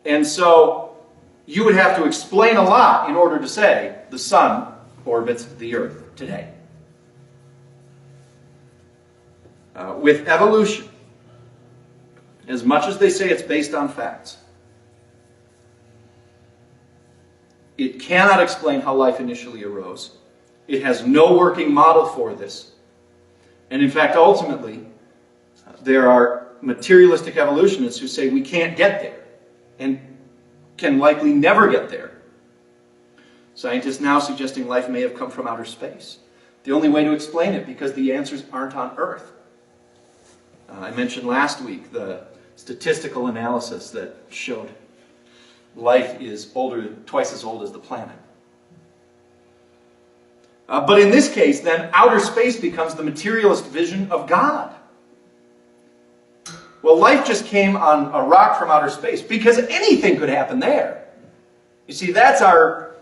And so you would have to explain a lot in order to say the sun orbits the Earth today. With evolution, as much as they say it's based on facts, it cannot explain how life initially arose. It has no working model for this. And in fact, ultimately, there are materialistic evolutionists who say we can't get there and can likely never get there. Scientists now suggesting life may have come from outer space. The only way to explain it, because the answers aren't on Earth. I mentioned last week the statistical analysis that showed life is twice as old as the planet. But in this case, then, outer space becomes the materialist vision of God. Well, life just came on a rock from outer space because anything could happen there. You see, that's our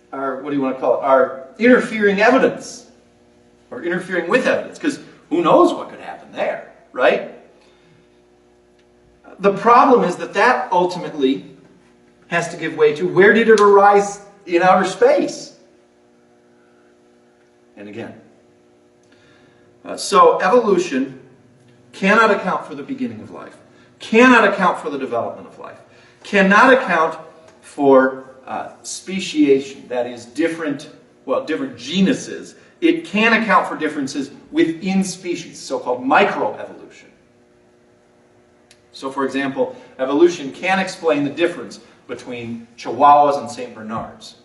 what do you want to call it? Our interfering evidence, or interfering with evidence, because who knows what could happen there, right? The problem is that ultimately has to give way to, where did it arise in outer space? And again, so evolution cannot account for the beginning of life, cannot account for the development of life, cannot account for speciation, that is different genuses. It can account for differences within species, so-called microevolution. So, for example, evolution can explain the difference between Chihuahuas and St. Bernards.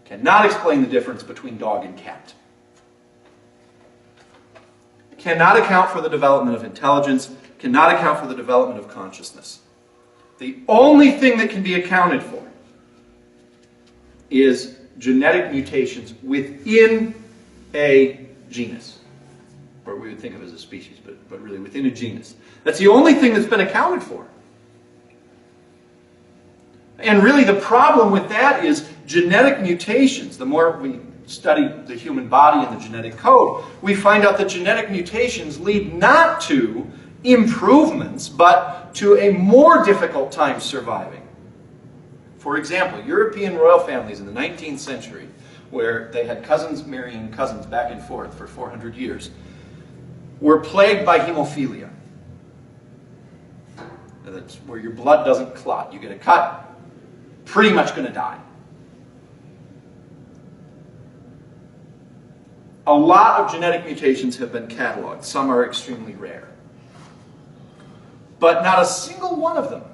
Cannot explain the difference between dog and cat. Cannot account for the development of intelligence, cannot account for the development of consciousness. The only thing that can be accounted for is genetic mutations within a genus, or we would think of it as a species, but really within a genus. That's the only thing that's been accounted for. And really the problem with that is genetic mutations. The more we study the human body and the genetic code, we find out that genetic mutations lead not to improvements, but to a more difficult time surviving. For example, European royal families in the 19th century, where they had cousins marrying cousins back and forth for 400 years, were plagued by hemophilia. That's where your blood doesn't clot. You get a cut, pretty much going to die. a lot of genetic mutations have been cataloged. Some are extremely rare. But not a single one of them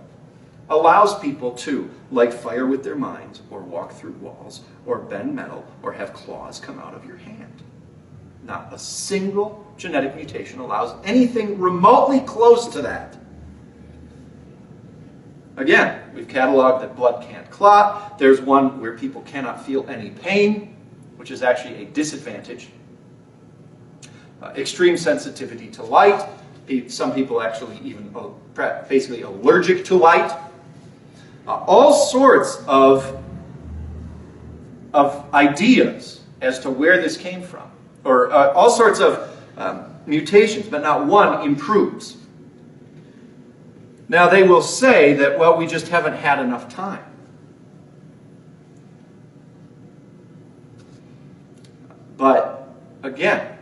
allows people to light fire with their minds, or walk through walls, or bend metal, or have claws come out of your hand. Not a single genetic mutation allows anything remotely close to that. Again, we've cataloged that blood can't clot. There's one where people cannot feel any pain, which is actually a disadvantage. Extreme sensitivity to light. Some people actually even basically allergic to light. All sorts of ideas as to where this came from, or all sorts of mutations, but not one improves. Now they will say that, well, we just haven't had enough time. But again,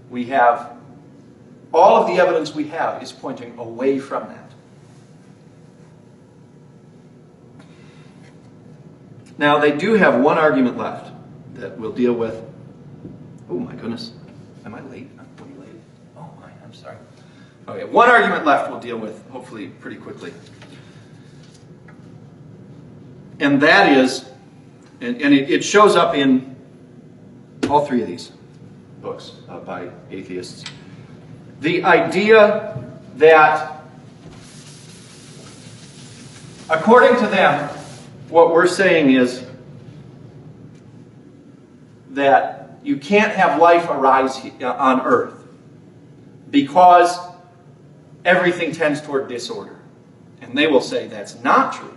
we have, all of the evidence we have is pointing away from that. Now they do have one argument left that we'll deal with. Oh my goodness, am I late? I'm way late. Oh my, I'm sorry. Okay, one argument left we'll deal with, hopefully pretty quickly. And that is, and it shows up in all three of these books by atheists. The idea that, according to them, what we're saying is that you can't have life arise on Earth because everything tends toward disorder. And they will say that's not true.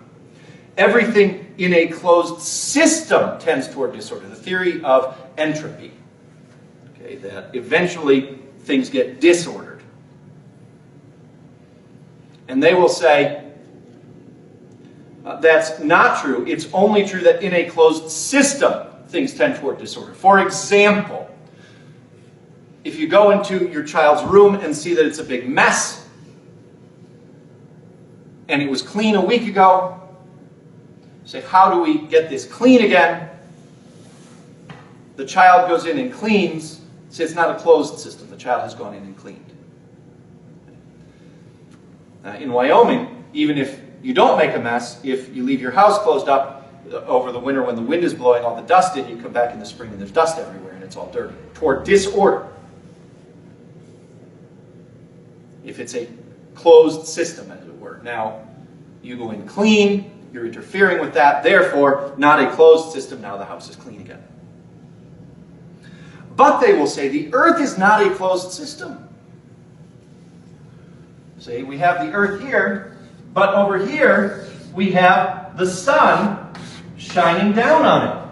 Everything in a closed system tends toward disorder. The theory of entropy. Okay, that eventually things get disordered. And they will say that's not true. It's only true that in a closed system things tend toward disorder. For example, if you go into your child's room and see that it's a big mess, and it was clean a week ago, say, how do we get this clean again? The child goes in and cleans. Say it's not a closed system. The child has gone in and cleaned. In Wyoming, even if you don't make a mess, if you leave your house closed up over the winter when the wind is blowing all the dust in, you come back in the spring and there's dust everywhere and it's all dirty. Toward disorder. If it's a closed system, as it were. Now, you go in clean, you're interfering with that, therefore, not a closed system, now the house is clean again. But they will say the Earth is not a closed system. Say we have the Earth here, but over here we have the sun shining down on it,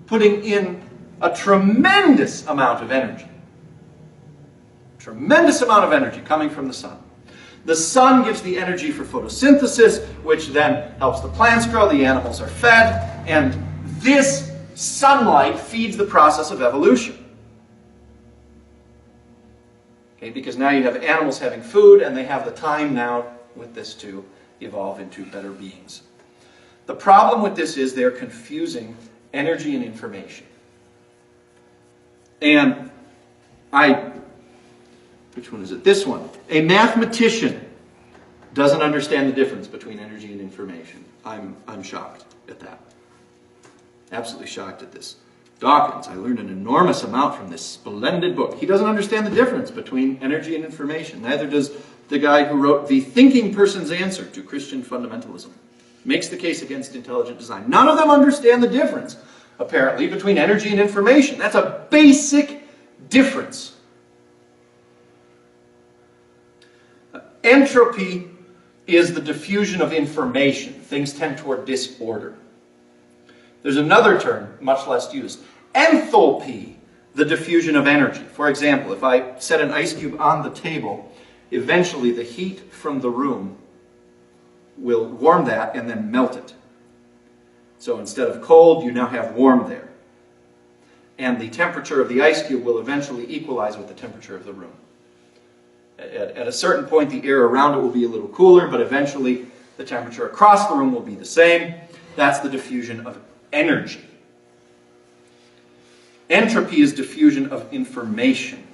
putting in a tremendous amount of energy. Tremendous amount of energy coming from the sun. The sun gives the energy for photosynthesis, which then helps the plants grow, the animals are fed, and this sunlight feeds the process of evolution. Okay, because now you have animals having food, and they have the time now with this to evolve into better beings. The problem with this is they're confusing energy and information. And which one is it? This one. A mathematician doesn't understand the difference between energy and information. I'm shocked at that. Absolutely shocked at this. Dawkins, I learned an enormous amount from this splendid book. He doesn't understand the difference between energy and information. Neither does the guy who wrote The Thinking Person's Answer to Christian Fundamentalism. Makes the case against intelligent design. None of them understand the difference, apparently, between energy and information. That's a basic difference. Entropy is the diffusion of information. Things tend toward disorder. There's another term, much less used. Enthalpy, the diffusion of energy. For example, if I set an ice cube on the table, eventually the heat from the room will warm that and then melt it. So instead of cold, you now have warm there. And the temperature of the ice cube will eventually equalize with the temperature of the room. At a certain point, the air around it will be a little cooler, but eventually the temperature across the room will be the same. That's the diffusion energy. Entropy is diffusion of information.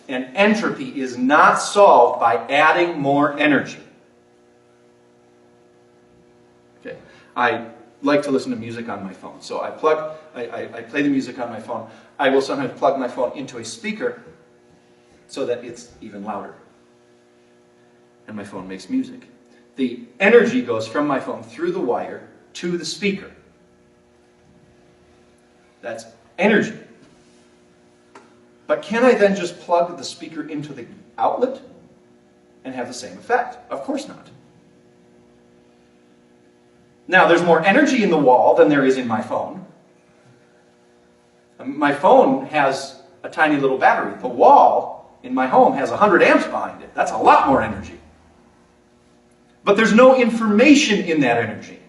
And entropy is not solved by adding more energy. Okay, I like to listen to music on my phone. So I play the music on my phone. I will sometimes plug my phone into a speaker so that it's even louder. And my phone makes music. The energy goes from my phone through the wire to the speaker. That's energy. But can I then just plug the speaker into the outlet and have the same effect? Of course not. Now, there's more energy in the wall than there is in my phone. My phone has a tiny little battery. The wall in my home has 100 amps behind it. That's a lot more energy. But there's no information in that energy.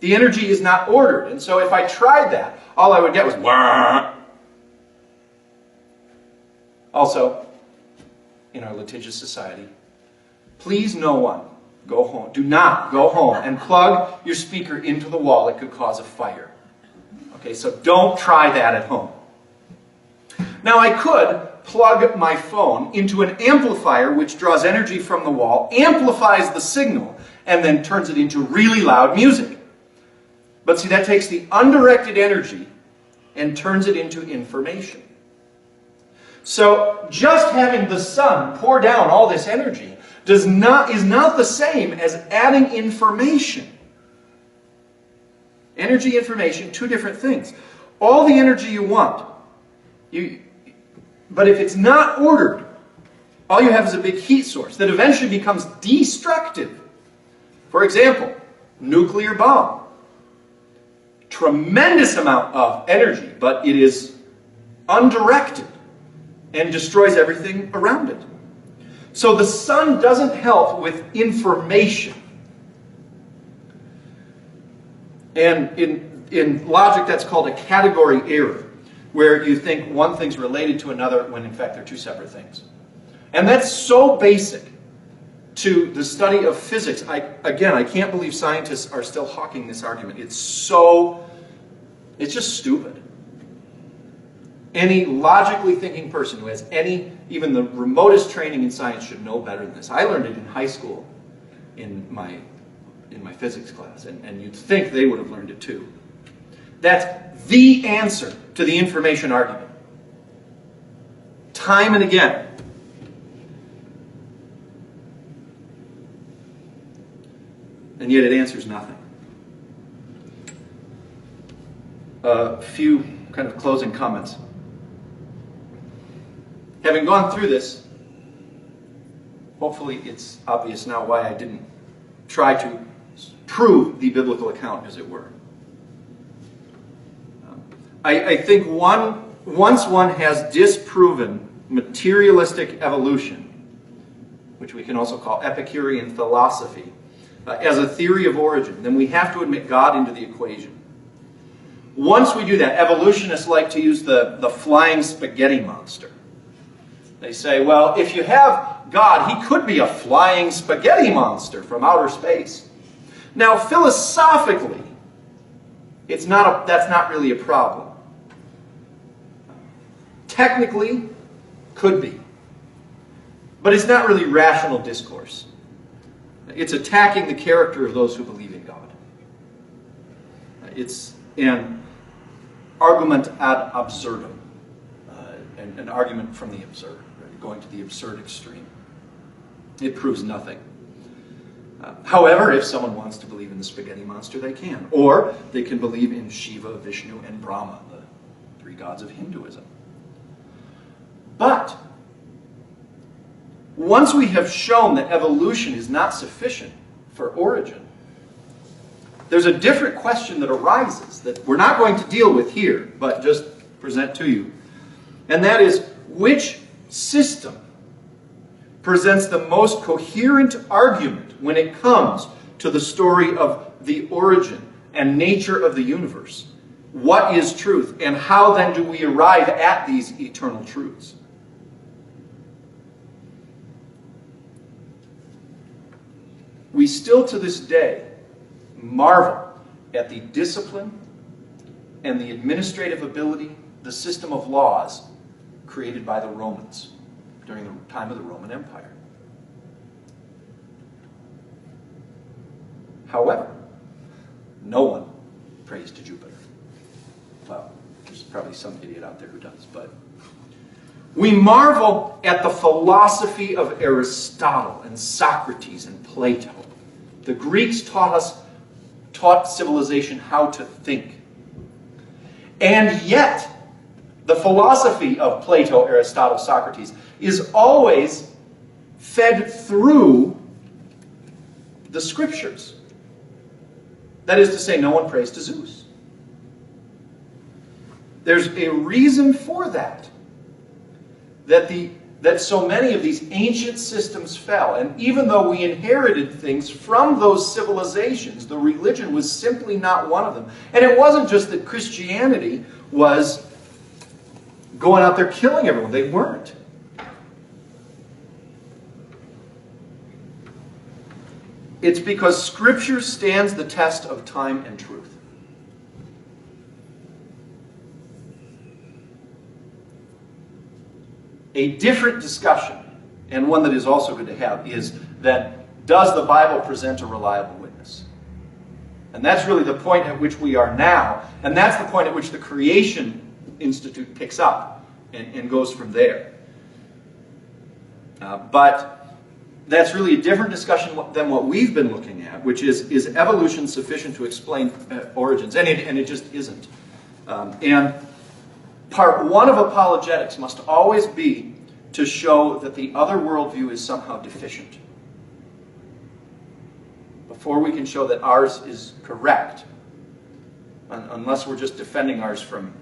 The energy is not ordered. And so if I tried that, all I would get was wah. Also, in our litigious society, please no one go home. Do not go home and plug your speaker into the wall. It could cause a fire. Okay, so don't try that at home. Now I could plug my phone into an amplifier which draws energy from the wall, amplifies the signal, and then turns it into really loud music. But see, that takes the undirected energy and turns it into information. So just having the sun pour down all this energy is not the same as adding information. Energy, information, two different things. All the energy you want. But if it's not ordered, all you have is a big heat source that eventually becomes destructive. For example, nuclear bomb. Tremendous amount of energy, but it is undirected and destroys everything around it. So the sun doesn't help with information. And in logic, that's called a category error, where you think one thing's related to another when in fact they're two separate things. And that's so basic to the study of physics. I can't believe scientists are still hawking this argument. It's just stupid. Any logically thinking person who has even the remotest training in science should know better than this. I learned it in high school in my physics class, and you'd think they would have learned it too. That's the answer to the information argument. Time and again. And yet it answers nothing. A few kind of closing comments. Having gone through this, hopefully it's obvious now why I didn't try to prove the biblical account, as it were. I think once one has disproven materialistic evolution, which we can also call Epicurean philosophy, as a theory of origin, then we have to admit God into the equation. Once we do that, evolutionists like to use the flying spaghetti monster. They say, well, if you have God, he could be a flying spaghetti monster from outer space. Now, philosophically, that's not really a problem. Technically, could be. But it's not really rational discourse. It's attacking the character of those who believe in God. It's an argument ad absurdum, an argument from the absurd, right? Going to the absurd extreme. It proves nothing. However, if someone wants to believe in the spaghetti monster, they can. Or they can believe in Shiva, Vishnu, and Brahma, the three gods of Hinduism. But once we have shown that evolution is not sufficient for origin, there's a different question that arises that we're not going to deal with here, but just present to you. And that is, which system presents the most coherent argument when it comes to the story of the origin and nature of the universe? What is truth, and how then do we arrive at these eternal truths? We still to this day marvel at the discipline and the administrative ability, the system of laws created by the Romans during the time of the Roman Empire. However, no one prays to Jupiter. Well, there's probably some idiot out there who does, but we marvel at the philosophy of Aristotle and Socrates and Plato. The Greeks taught civilization how to think. And yet, the philosophy of Plato, Aristotle, Socrates is always fed through the scriptures. That is to say, no one prays to Zeus. There's a reason for that. That so many of these ancient systems fell. And even though we inherited things from those civilizations, the religion was simply not one of them. And it wasn't just that Christianity was going out there killing everyone. They weren't. It's because Scripture stands the test of time and truth. A different discussion, and one that is also good to have, is that does the Bible present a reliable witness? And that's really the point at which we are now, and that's the point at which the Creation Institute picks up and goes from there. But that's really a different discussion than what we've been looking at, which is evolution sufficient to explain origins? And it just isn't. And part one of apologetics must always be to show that the other worldview is somehow deficient. Before we can show that ours is correct, unless we're just defending ours from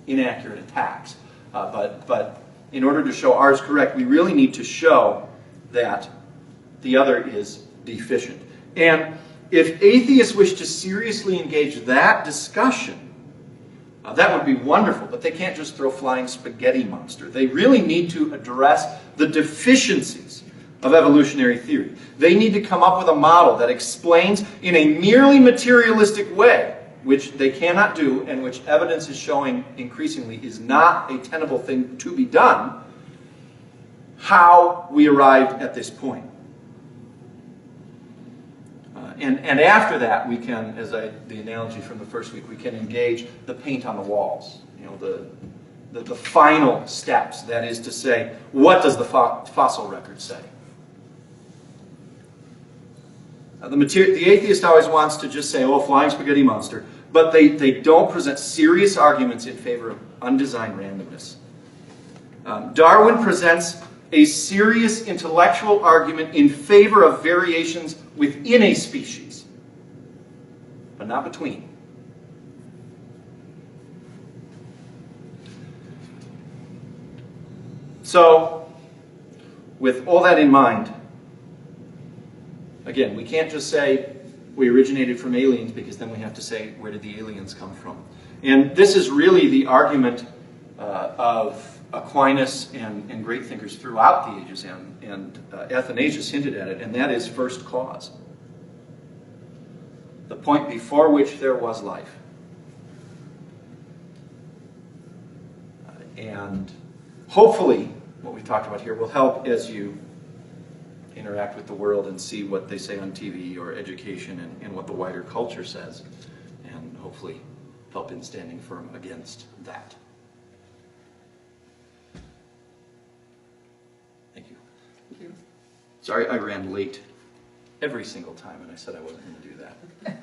inaccurate attacks. But in order to show ours correct, we really need to show that the other is deficient. And if atheists wish to seriously engage that discussion, that would be wonderful, but they can't just throw flying spaghetti monster. They really need to address the deficiencies of evolutionary theory. They need to come up with a model that explains in a merely materialistic way, which they cannot do, and which evidence is showing increasingly is not a tenable thing to be done, how we arrived at this point. And after that, we can, the analogy from the first week, we can engage the paint on the walls. You know, the final steps. That is to say, what does the fossil record say? The atheist always wants to just say, oh, flying spaghetti monster. But they don't present serious arguments in favor of undesigned randomness. Darwin presents a serious intellectual argument in favor of variations within a species, but not between. So, with all that in mind, again, we can't just say we originated from aliens, because then we have to say, where did the aliens come from? And this is really the argument of Aquinas and great thinkers throughout the ages, and Athanasius hinted at it, and that is first cause. The point before which there was life. And hopefully, what we've talked about here will help as you interact with the world and see what they say on TV or education and what the wider culture says, and hopefully help in standing firm against that. Thank you. Thank you. Sorry I ran late every single time, and I said I wasn't going to do that.